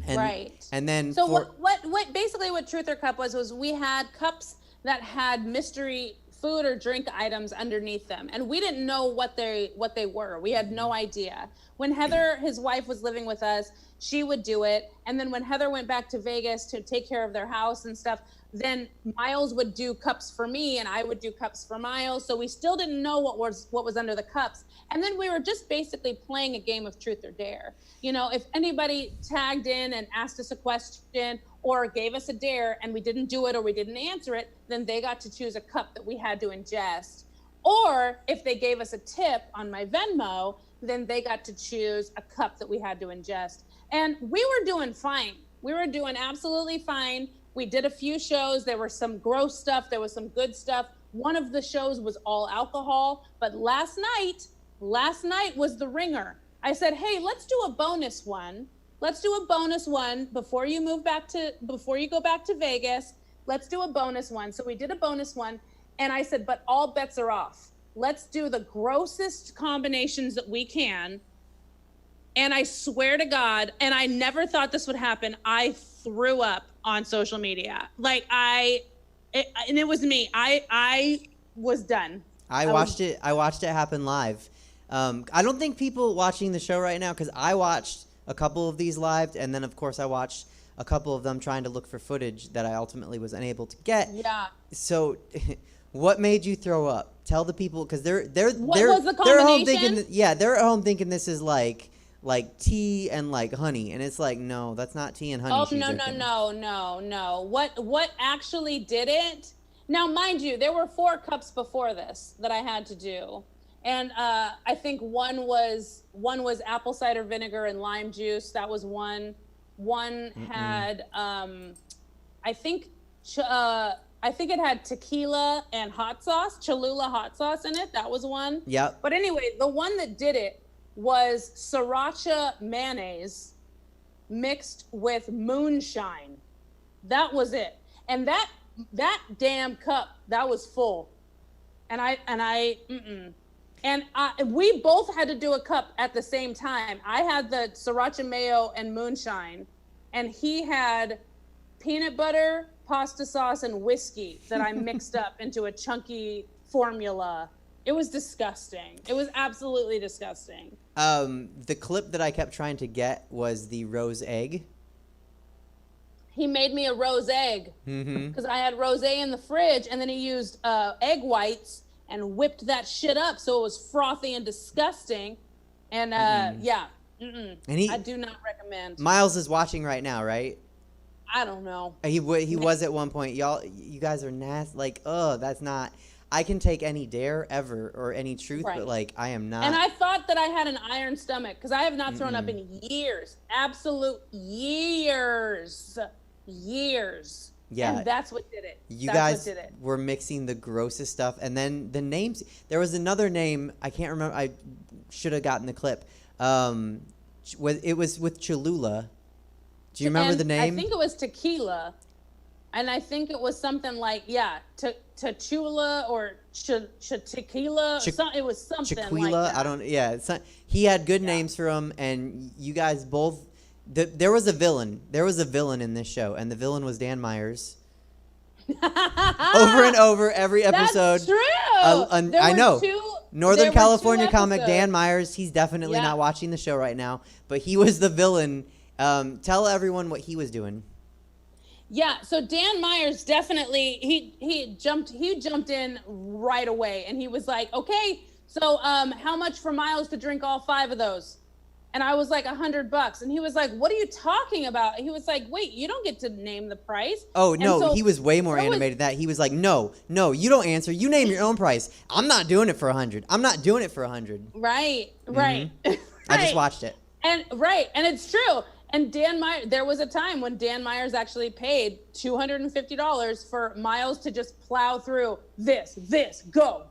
A: And,
H: right.
A: And then
H: so what basically what Truth or Cup was we had cups that had mystery food or drink items underneath them, and we didn't know what they were. We had no idea. When Heather, his wife, was living with us, she would do it, and then when Heather went back to Vegas to take care of their house and stuff, then Miles would do cups for me and I would do cups for Miles. So we still didn't know what was under the cups. And then we were just basically playing a game of Truth or Dare. If anybody tagged in and asked us a question or gave us a dare and we didn't do it or we didn't answer it, then they got to choose a cup that we had to ingest. Or if they gave us a tip on my Venmo, then they got to choose a cup that we had to ingest. And we were doing fine. We were doing absolutely fine. We did a few shows. There was some gross stuff. There was some good stuff. One of the shows was all alcohol. But last night was the ringer. I said, hey, let's do a bonus one. Let's do a bonus one before you go back to Vegas. Let's do a bonus one. So we did a bonus one. And I said, but all bets are off. Let's do the grossest combinations that we can. And I swear to God, and I never thought this would happen, I threw up on social media. And it was me. I was done.
A: I watched it happen live. I don't think people watching the show right now, because I watched a couple of these live, and then of course I watched a couple of them trying to look for footage that I ultimately was unable to get.
H: Yeah.
A: So what made you throw up? Tell the people, because they're
H: was the combination?
A: They're at home thinking this is like tea and like honey, and it's like, no, that's not tea and honey.
H: Oh, no. What actually did it? Now, mind you, there were 4 cups before this that I had to do, and I think one was apple cider vinegar and lime juice. That was one One had, I think it had tequila and hot sauce, Cholula hot sauce in it. That was one.
A: Yep.
H: But anyway, the one that did it was sriracha mayonnaise mixed with moonshine. That was it. And that damn cup, that was full. And we both had to do a cup at the same time. I had the sriracha mayo and moonshine, and he had peanut butter, pasta sauce, and whiskey that I mixed up into a chunky formula. It was disgusting. It was absolutely disgusting.
A: The clip that I kept trying to get was the rose egg.
H: He made me a rose egg because I had rosé in the fridge, and then he used egg whites and whipped that shit up so it was frothy and disgusting. And And I do not recommend.
A: Miles is watching right now, right?
H: I don't know.
A: He was at one point. Y'all, you guys are nasty. Like, that's not. I can take any dare ever or any truth, but like I am not.
H: And I thought that I had an iron stomach because I have not thrown up in years. Absolute years. Yeah. And that's what did it.
A: You guys were mixing the grossest stuff. And then the names, there was another name. I can't remember. I should have gotten the clip. It was with Cholula. Do you remember the name?
H: I think it was tequila. And I think it was something like, Tachula or tequila. It was something
A: Chiquila,
H: like that.
A: I don't, he had good names for them, and you guys both, there was a villain. There was a villain in this show, and the villain was Dan Myers. Over and over, every episode.
H: That's true.
A: I know. Northern California comic
H: episodes.
A: Dan Myers, he's definitely not watching the show right now, but he was the villain. Tell everyone what he was doing.
H: Yeah, so Dan Myers definitely he jumped in right away, and he was like, okay, so how much for Miles to drink all 5 of those? And I was like, $100. And he was like, what are you talking about? He was like, wait, you don't get to name the price.
A: Oh, no, so he was way more animated than that. He was like, no, you don't answer. You name your own price. I'm not doing it for 100. I'm not doing it for 100.
H: Right.
A: I just watched it.
H: And it's true. And Dan Myers, there was a time when Dan Myers actually paid $250 for Miles to just plow through this, go,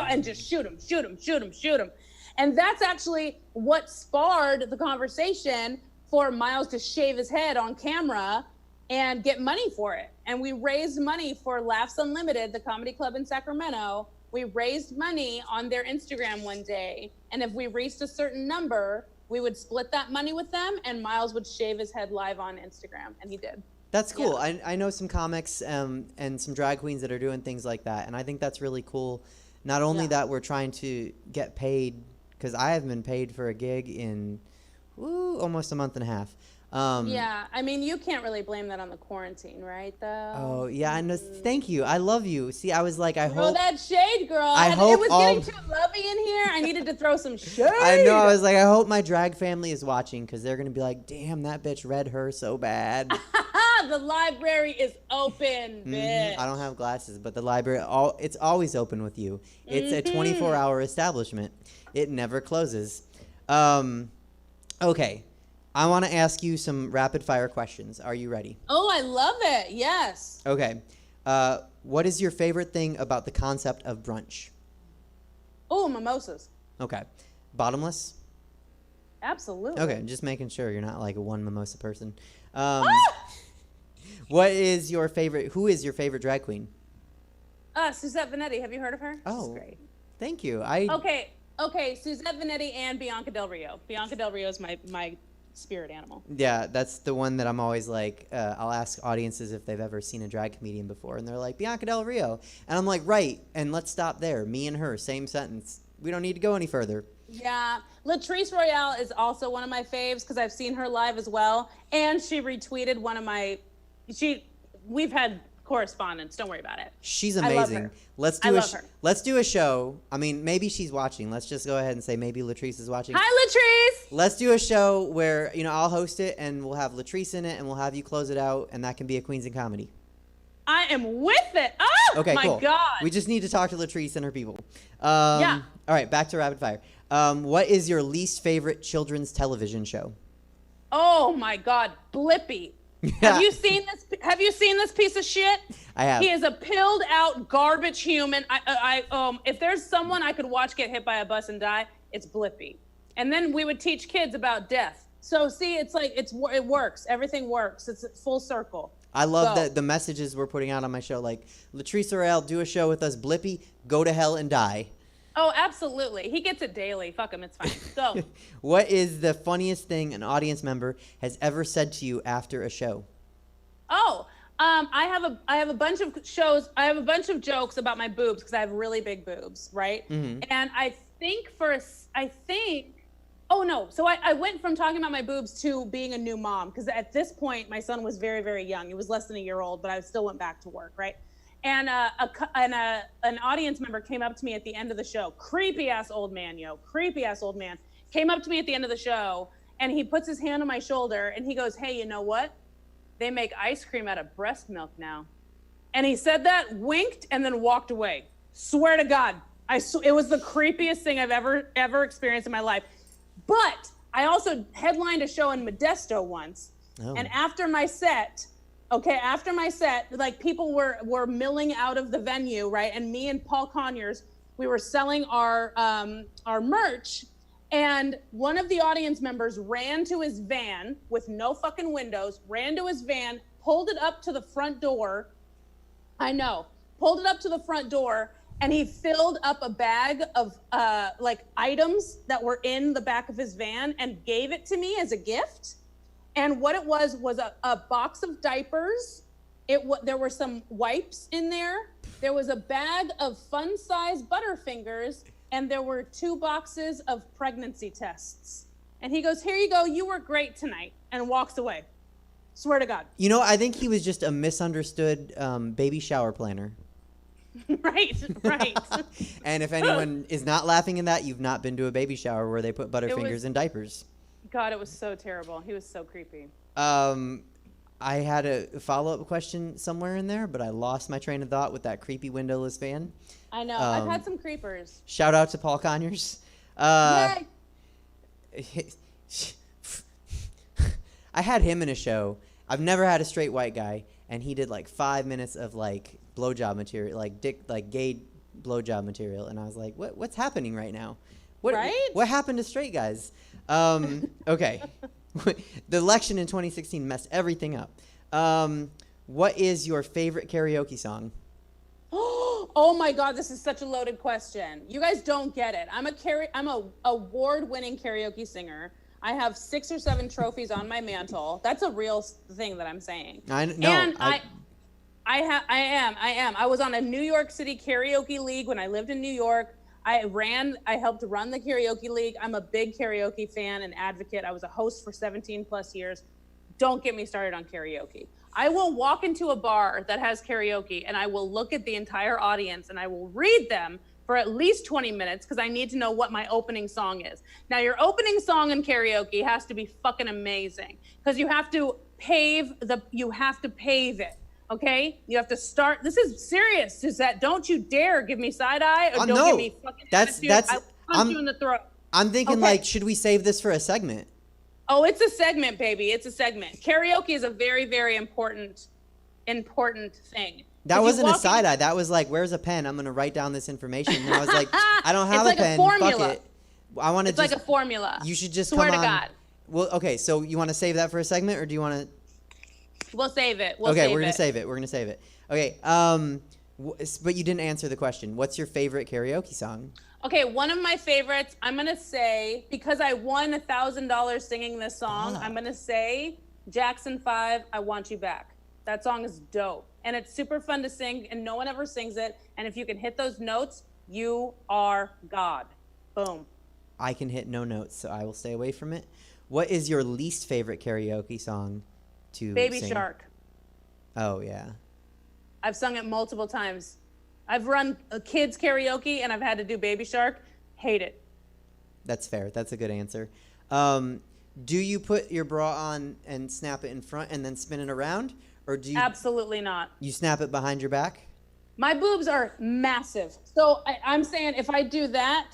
H: and just shoot him. And that's actually what sparred the conversation for Miles to shave his head on camera and get money for it. And we raised money for Laughs Unlimited, the comedy club in Sacramento. We raised money on their Instagram one day. And if we reached a certain number, we would split that money with them, and Miles would shave his head live on Instagram, and he did.
A: That's cool. Yeah. I know some comics and some drag queens that are doing things like that, and I think that's really cool. Not only that we're trying to get paid, because I haven't been paid for a gig in almost a month and a half.
H: I mean, you can't really blame that on the quarantine, right, though?
A: Oh, yeah, I know. Thank you. I love you. See, I was like, I
H: throw
A: hope...
H: that shade, girl. It was getting too lovey in here. I needed to throw some shade.
A: I know. I was like, I hope my drag family is watching, because they're going to be like, damn, that bitch read her so bad.
H: The library is open, bitch.
A: I don't have glasses, but the library, it's always open with you. It's a 24-hour establishment. It never closes. Okay. I want to ask you some rapid-fire questions. Are you ready?
H: Oh, I love it. Yes.
A: Okay. What is your favorite thing about the concept of brunch?
H: Oh, mimosas.
A: Okay. Bottomless?
H: Absolutely.
A: Okay, just making sure you're not like a one mimosa person. What is your favorite? Who is your favorite drag queen?
H: Suzette Veneti. Have you heard of her?
A: Oh,
H: she's great.
A: Thank you.
H: Okay. Suzette Veneti and Bianca Del Rio. Bianca Del Rio is my spirit animal.
A: Yeah, that's the one that I'm always like, I'll ask audiences if they've ever seen a drag comedian before, and they're like, Bianca Del Rio. And I'm like, right, and let's stop there. Me and her, same sentence. We don't need to go any further.
H: Yeah. Latrice Royale is also one of my faves because I've seen her live as well, and she retweeted one of my... We've had correspondence. Don't worry about it.
A: She's amazing. Let's do a show. I mean, maybe she's watching. Let's just go ahead and say maybe Latrice is watching.
H: Hi, Latrice.
A: Let's do a show where, I'll host it and we'll have Latrice in it and we'll have you close it out, and that can be a Queens in Comedy.
H: I am with it. Oh,
A: okay,
H: my
A: cool.
H: God.
A: We just need to talk to Latrice and her people. Yeah. All right, back to rapid fire. What is your least favorite children's television show?
H: Oh my God, Blippi. Have you seen this? Have you seen this piece of shit?
A: I have.
H: He is a pilled out garbage human. If there's someone I could watch get hit by a bus and die, it's Blippi. And then we would teach kids about death. So see, it's like it works. Everything works. It's full circle.
A: I love that the messages we're putting out on my show, like Latrice Orel, do a show with us. Blippi, go to hell and die.
H: Oh, absolutely. He gets it daily. Fuck him. It's fine. Go.
A: What is the funniest thing an audience member has ever said to you after a show?
H: Oh, I have a bunch of shows. I have a bunch of jokes about my boobs because I have really big boobs, right?
A: Mm-hmm.
H: And oh no. So I went from talking about my boobs to being a new mom because at this point my son was very, very young. He was less than a year old, but I still went back to work, right? And an audience member came up to me at the end of the show. Creepy ass old man, came up to me at the end of the show, and he puts his hand on my shoulder and he goes, "Hey, you know what? They make ice cream out of breast milk now." And he said that, winked, and then walked away. Swear to God, it was the creepiest thing I've ever experienced in my life. But I also headlined a show in Modesto once, and after my set, like people were milling out of the venue, right? And me and Paul Conyers, we were selling our merch, and one of the audience members ran to his van with no fucking windows, ran to his van, pulled it up to the front door. Pulled it up to the front door, and he filled up a bag of like items that were in the back of his van and gave it to me as a gift. And what it was a box of diapers. There were some wipes in there. There was a bag of fun-sized Butterfingers, and there were 2 boxes of pregnancy tests. And he goes, "Here you go. You were great tonight," and walks away. Swear to God.
A: You know, I think he was just a misunderstood baby shower planner.
H: Right.
A: And if anyone is not laughing at that, you've not been to a baby shower where they put Butterfingers in diapers.
H: God, it was so terrible. He was so creepy.
A: I had a follow-up question somewhere in there, but I lost my train of thought with that creepy windowless van.
H: I know. I've had some creepers.
A: Shout out to Paul Conyers.
H: Yay!
A: I had him in a show. I've never had a straight white guy, and he did like 5 minutes of like blowjob material, like gay blowjob material, and I was like, what's happening right now? What happened to straight guys? Okay. The election in 2016 messed everything up. What is your favorite karaoke song?
H: Oh my God, this is such a loaded question. You guys don't get it. I'm a award-winning karaoke singer. I have 6 or 7 trophies on my mantle. That's a real thing that I'm saying. I am. I was on a New York City karaoke league when I lived in New York. I helped run the karaoke league. I'm a big karaoke fan and advocate. I was a host for 17 plus years. Don't get me started on karaoke. I will walk into a bar that has karaoke and I will look at the entire audience and I will read them for at least 20 minutes because I need to know what my opening song is. Now, your opening song in karaoke has to be fucking amazing because you have to pave it. Okay, you have to start. This is serious, Suzette. Don't you dare give me side eye or don't give me fucking attitude. I'll punch you in the throat.
A: I'm thinking like, should we save this for a segment?
H: Oh, it's a segment, baby. It's a segment. Karaoke is a very, very important thing.
A: That wasn't a side eye. That was like, where's a pen? I'm gonna write down this information. And I was like, I don't have a pen. Fuck it. I want to.
H: It's like a formula.
A: You should just
H: swear
A: come
H: to
A: on.
H: God.
A: Well, okay. So you want to save that for a segment, or do you want to?
H: We'll save it.
A: We're gonna save it. Okay. But you didn't answer the question. What's your favorite karaoke song?
H: Okay, one of my favorites. I'm gonna say because I won $1,000 singing this song. I'm gonna say Jackson 5. I Want You Back. That song is dope, and it's super fun to sing, and no one ever sings it. And if you can hit those notes, you are God. Boom.
A: I can hit no notes, so I will stay away from it. What is your least favorite karaoke song?
H: Baby
A: sing?
H: Shark.
A: Oh yeah.
H: I've sung it multiple times. I've run a kids karaoke and I've had to do Baby Shark. Hate it.
A: That's fair. That's a good answer. Do you put your bra on and snap it in front and then spin it around, or do you?
H: Absolutely not.
A: You snap it behind your back?
H: My boobs are massive, so I'm saying if I do that,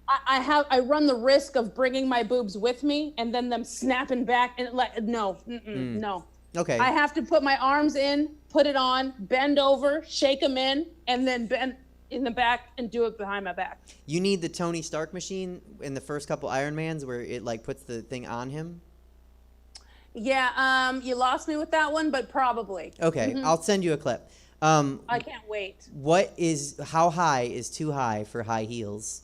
H: I run the risk of bringing my boobs with me and then them snapping back and like, no.
A: Okay.
H: I have to put my arms in, put it on, bend over, shake them in, and then bend in the back and do it behind my back.
A: You need the Tony Stark machine in the first couple Iron Mans where it like puts the thing on him.
H: Yeah, you lost me with that one, but probably.
A: Okay, I'll send you a clip.
H: I can't wait.
A: How high is too high for high heels?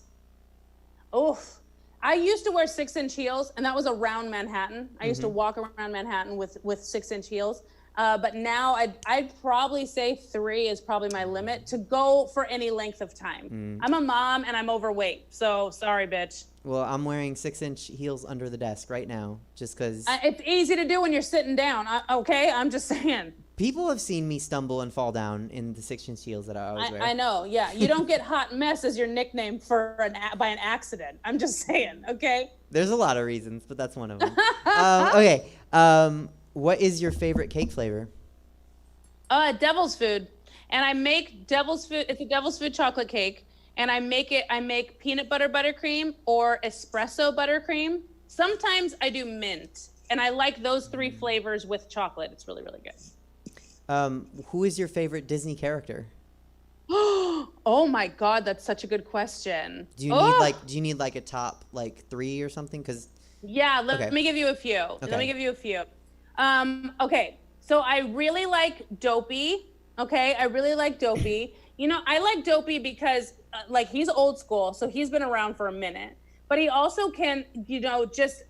H: Oof. I used to wear 6-inch heels, and that was around Manhattan. I used to walk around Manhattan with 6-inch heels. But now I'd probably say 3 is probably my limit to go for any length of time. I'm a mom and I'm overweight, so sorry, bitch.
A: Well, I'm wearing 6-inch heels under the desk right now, just because.
H: It's easy to do when you're sitting down. Okay, I'm just saying.
A: People have seen me stumble and fall down in the 6-inch heels that I always wear.
H: I know, yeah. You don't get hot mess as your nickname by an accident. I'm just saying, okay?
A: There's a lot of reasons, but that's one of them. Okay. What is your favorite cake flavor?
H: Devil's food. And I make devil's food. It's a devil's food chocolate cake. And I make peanut butter buttercream or espresso buttercream. Sometimes I do mint. And I like those 3 flavors with chocolate. It's really, really good.
A: Who is your favorite Disney character?
H: Oh my God, that's such a good question.
A: Do you need like a top like 3 or something? Because
H: let me give you a few.
A: Okay.
H: Let me give you a few. Okay, so I really like Dopey. Okay, I really like Dopey. You know, I like Dopey because like he's old school, so he's been around for a minute. But he also can, just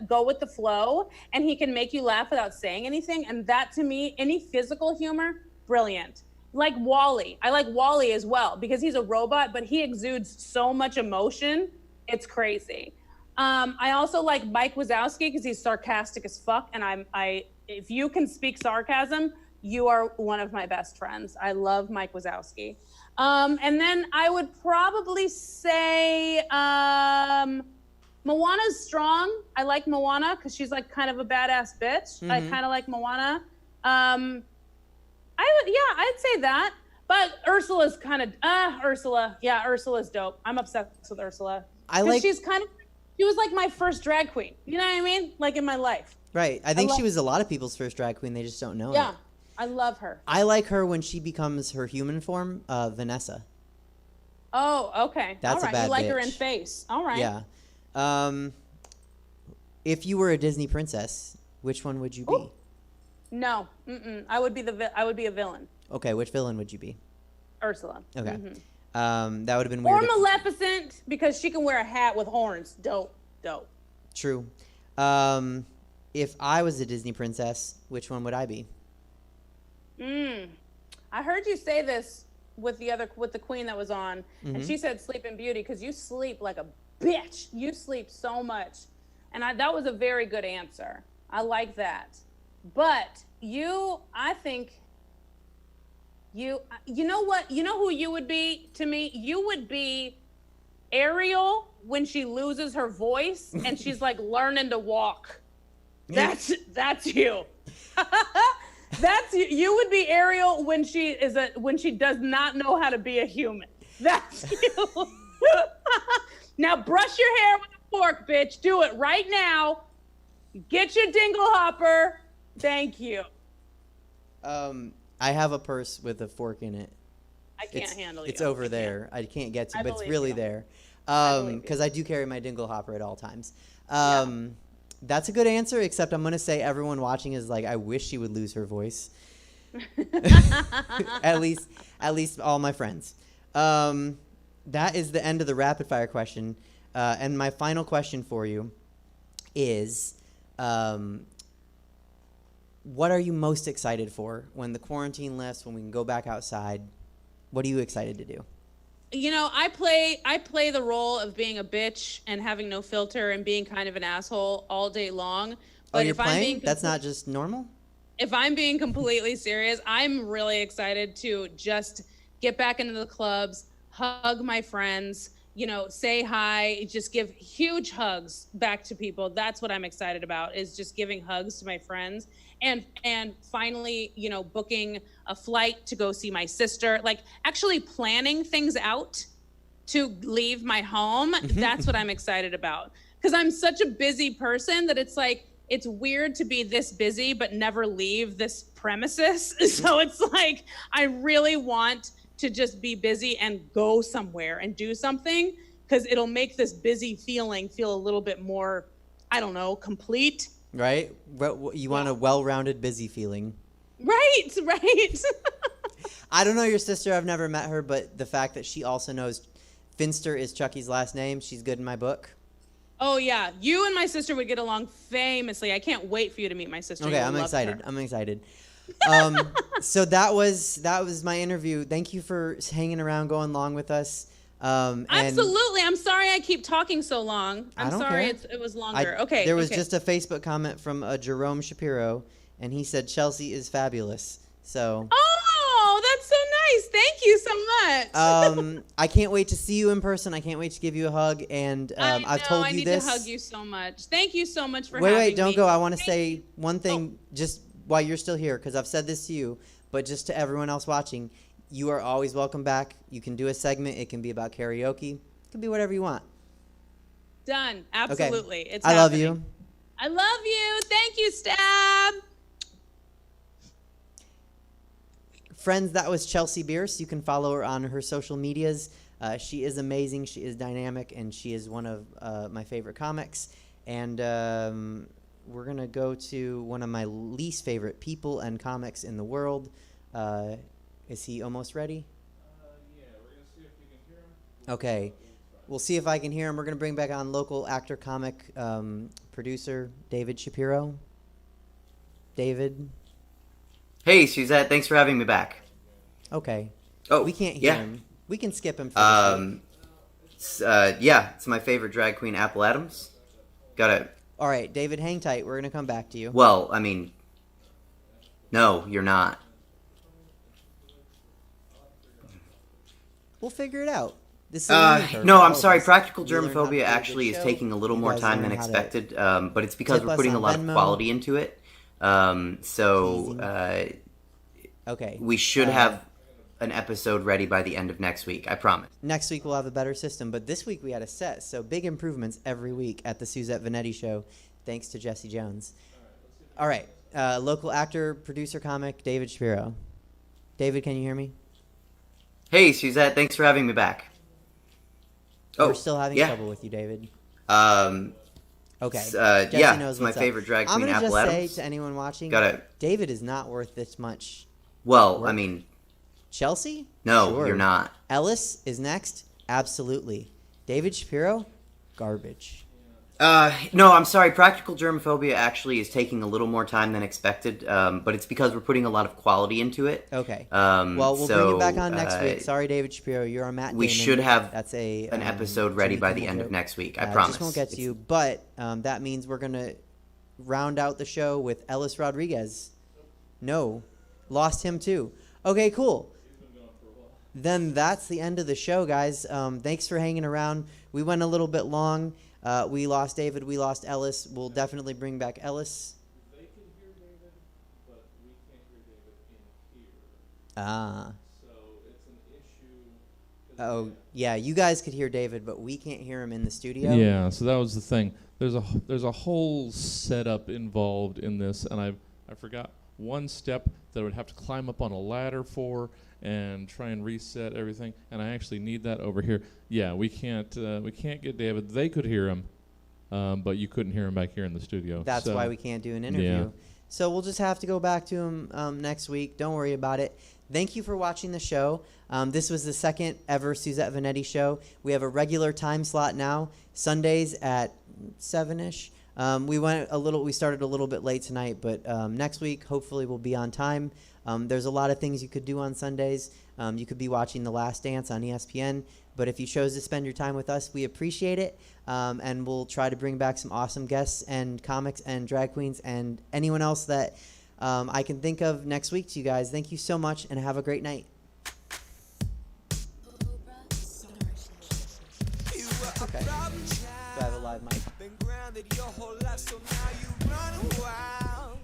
H: go with the flow, and he can make you laugh without saying anything. And that, to me, any physical humor, brilliant. Like Wally. I like Wally as well because he's a robot, but he exudes so much emotion. It's crazy. I also like Mike Wazowski because he's sarcastic as fuck. And if you can speak sarcasm, you are one of my best friends. I love Mike Wazowski. And then I would probably say Moana's strong. I like Moana because she's like kind of a badass bitch. I kind of like Moana. I'd say that. But Ursula's kind of Ursula. Yeah, Ursula's dope. I'm obsessed with Ursula. She was like my first drag queen. You know what I mean? Like in my life.
A: Right. I think she was a lot of people's first drag queen. They just don't know it.
H: Yeah. I love her.
A: I like her when she becomes her human form, Vanessa.
H: Oh, okay.
A: That's
H: all right.
A: a bad
H: You like
A: bitch.
H: her in face. All right.
A: Yeah. If you were a Disney princess, which one would you be?
H: Ooh. No. I would be a villain.
A: Okay, which villain would you be?
H: Ursula.
A: Okay. That would have been weird.
H: Or Maleficent because she can wear a hat with horns. Dope.
A: True. If I was a Disney princess, which one would I be?
H: I heard you say this with the queen that was on, and she said Sleeping Beauty because you sleep like a bitch. You sleep so much, and that was a very good answer. I like that. But I think you know what? You know who you would be to me? You would be Ariel when she loses her voice and she's like learning to walk. That's you. That's you. You would be Ariel when she does not know how to be a human. That's you. Now brush your hair with a fork, bitch. Do it right now. Get your dingle hopper. Thank you.
A: I have a purse with a fork in it.
H: I can't handle you.
A: It's over there. I can't get to, but it's
H: believe
A: really
H: you.
A: there.
H: believe you.
A: Because I do carry my dingle hopper at all times.
H: Yeah.
A: That's a good answer, except I'm going to say everyone watching is like, I wish she would lose her voice. at least all my friends. That is the end of the rapid fire question. And my final question for you is, what are you most excited for when the quarantine lifts, when we can go back outside? What are you excited to do?
H: You know, I play the role of being a bitch and having no filter and being kind of an asshole all day long. But
A: You're
H: if I'm
A: playing?
H: being
A: That's not just normal?
H: If I'm being completely serious, I'm really excited to just get back into the clubs, hug my friends, say hi, just give huge hugs back to people. That's what I'm excited about, is just giving hugs to my friends. And finally, booking a flight to go see my sister, like actually planning things out to leave my home, that's what I'm excited about. Because I'm such a busy person that it's like, it's weird to be this busy but never leave this premises. So it's like, I really want to just be busy and go somewhere and do something, because it'll make this busy feeling feel a little bit more, I don't know, complete.
A: Right? You want a well-rounded, busy feeling.
H: Right.
A: I don't know your sister. I've never met her, but the fact that she also knows Finster is Chucky's last name, she's good in my book.
H: Oh, yeah. You and my sister would get along famously. I can't wait for you to meet my sister.
A: Okay, I'm excited. So that was my interview. Thank you for hanging around, going along with us.
H: Absolutely. I'm sorry I keep talking so long. I'm sorry it was longer. Okay.
A: There was just a Facebook comment from Jerome Shapiro, and he said Chelsea is fabulous. So.
H: Oh, that's so nice. Thank you so much.
A: I can't wait to see you in person. I can't wait to give you a hug. And I've told you this.
H: I need to hug you so much. Thank you so much for
A: having me.
H: Wait,
A: don't go. I want to say one thing just while you're still here, because I've said this to you, but just to everyone else watching, you are always welcome back. You can do a segment. It can be about karaoke. It can be whatever you want.
H: Done. Absolutely.
A: Okay. I love you.
H: I love you. Thank you, Stab.
A: Friends, that was Chelsea Bearce. You can follow her on her social medias. She is amazing. She is dynamic, and she is one of my favorite comics. And we're going to go to one of my least favorite people and comics in the world. Is he almost ready?
B: Yeah, we're going to see if we can hear him.
A: Okay. We'll see if I can hear him. We're going to bring back on local actor, comic, producer, David Shapiro. David.
I: Hey, Suzette. Thanks for having me back.
A: Okay.
I: Oh,
A: we can't hear him. We can skip him for
I: it's my favorite drag queen, Apple Adams. Got it.
A: All right, David, hang tight. We're going to come back to you.
I: Well, I mean, no, you're not.
A: We'll figure it out.
I: This is no, I'm sorry. Practical Germophobia actually is taking a little more time than expected, but it's because we're putting a lot of quality into it. Okay. We should have an episode ready by the end of next week. I promise.
A: Next week we'll have a better system, but this week we had a set, so big improvements every week at the Suzette Veneti Show, thanks to Jesse Jones. All right. Local actor, producer, comic, David Shapiro. David, can you hear me?
I: Hey, Suzette. Thanks for having me back.
A: We're still having trouble with you, David. Okay.
I: Jesse knows it's my favorite drag queen, Apple Adams.
A: I'm going to just say to anyone watching, David is not worth this much.
I: Well, I mean...
A: Chelsea?
I: No,
A: sure.
I: You're not.
A: Ellis is next? Absolutely. David Shapiro? Garbage.
I: No, I'm sorry. Practical Germophobia actually is taking a little more time than expected, but it's because we're putting a lot of quality into it.
A: Okay. Well, we'll bring it back on next week. Sorry, David Shapiro. You're on Matt Damon.
I: We should have
A: an
I: episode ready by the end of next week. I promise.
A: Just won't get to you, but that means we're going to round out the show with Ellis Rodriguez. No. Lost him too. Okay, cool. Then that's the end of the show, guys. Thanks for hanging around. We went a little bit long. We lost David. We lost Ellis. We'll definitely bring back Ellis.
B: They can hear David, but we can't hear David in here.
A: Ah.
B: So it's an issue.
A: Oh, yeah. You guys could hear David, but we can't hear him in the studio.
B: Yeah, so that was the thing. There's a whole setup involved in this, and I forgot one step that I would have to climb up on a ladder for and try and reset everything, and I actually need that over here. Yeah, we can't get David. They could hear him, but you couldn't hear him back here in the studio.
A: That's why we can't do an interview.
B: Yeah.
A: So we'll just have to go back to him next week. Don't worry about it. Thank you for watching the show. This was the second ever Suzette Veneti show. We have a regular time slot now, Sundays at 7-ish. We started a little bit late tonight, but next week hopefully we'll be on time. There's a lot of things you could do on Sundays. You could be watching The Last Dance on ESPN, but if you chose to spend your time with us, we appreciate it, and we'll try to bring back some awesome guests and comics and drag queens and anyone else that I can think of next week to you guys. Thank you so much, and have a great night. Okay. Do I have a live mic?
C: Your whole life, so now you run wild.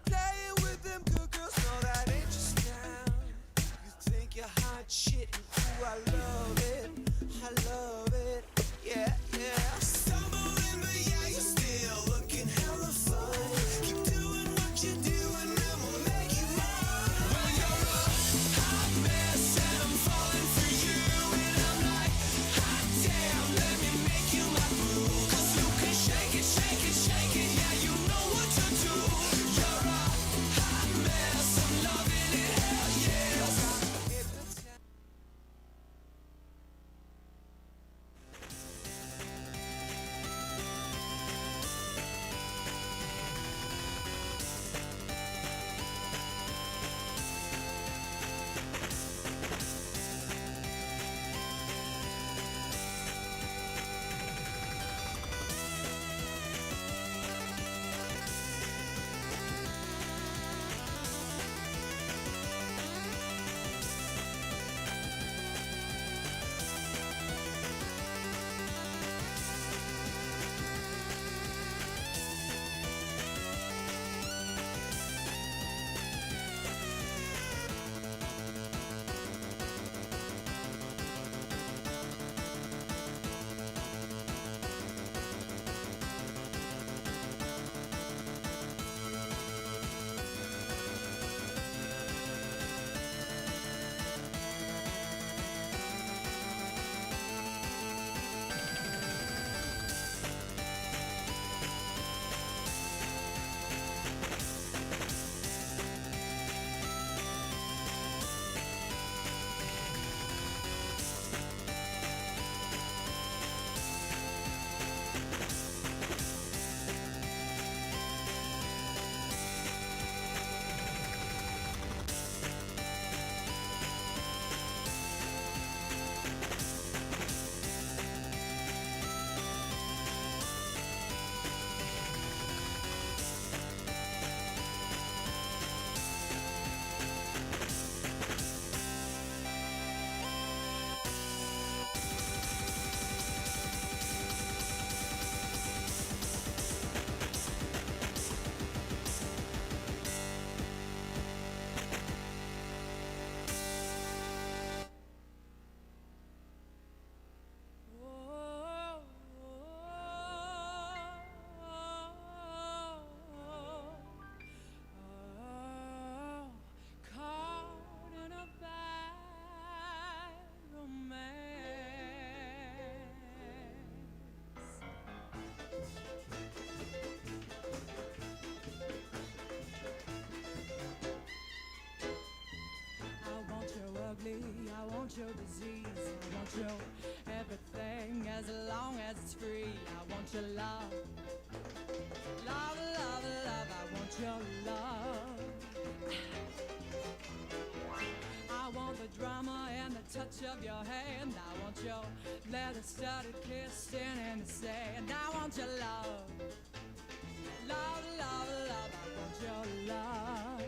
C: Playing with them good girls, no, that ain't your style. You think you're hot shit, and ooh, I love it. I love it. Yeah, yeah. Stumbling, but yeah, you're still looking hella fun. Keep doing what you're doing, and we'll make you mine. Well, you're a hot mess, and I'm falling for you. And I'm like, hot damn, let me make you my boo. 'Cause you can shake it, shake it, shake it. Yeah, you know what to do. You're a hot mess, I'm loving it, hell yes.
J: I want your disease, I want your everything as long as it's free. I want your love, love, love, love. I want your love. I want the drama and the touch of your hand. I want your leather-studded kissing in the sand. I want your love, love, love, love. I want your love.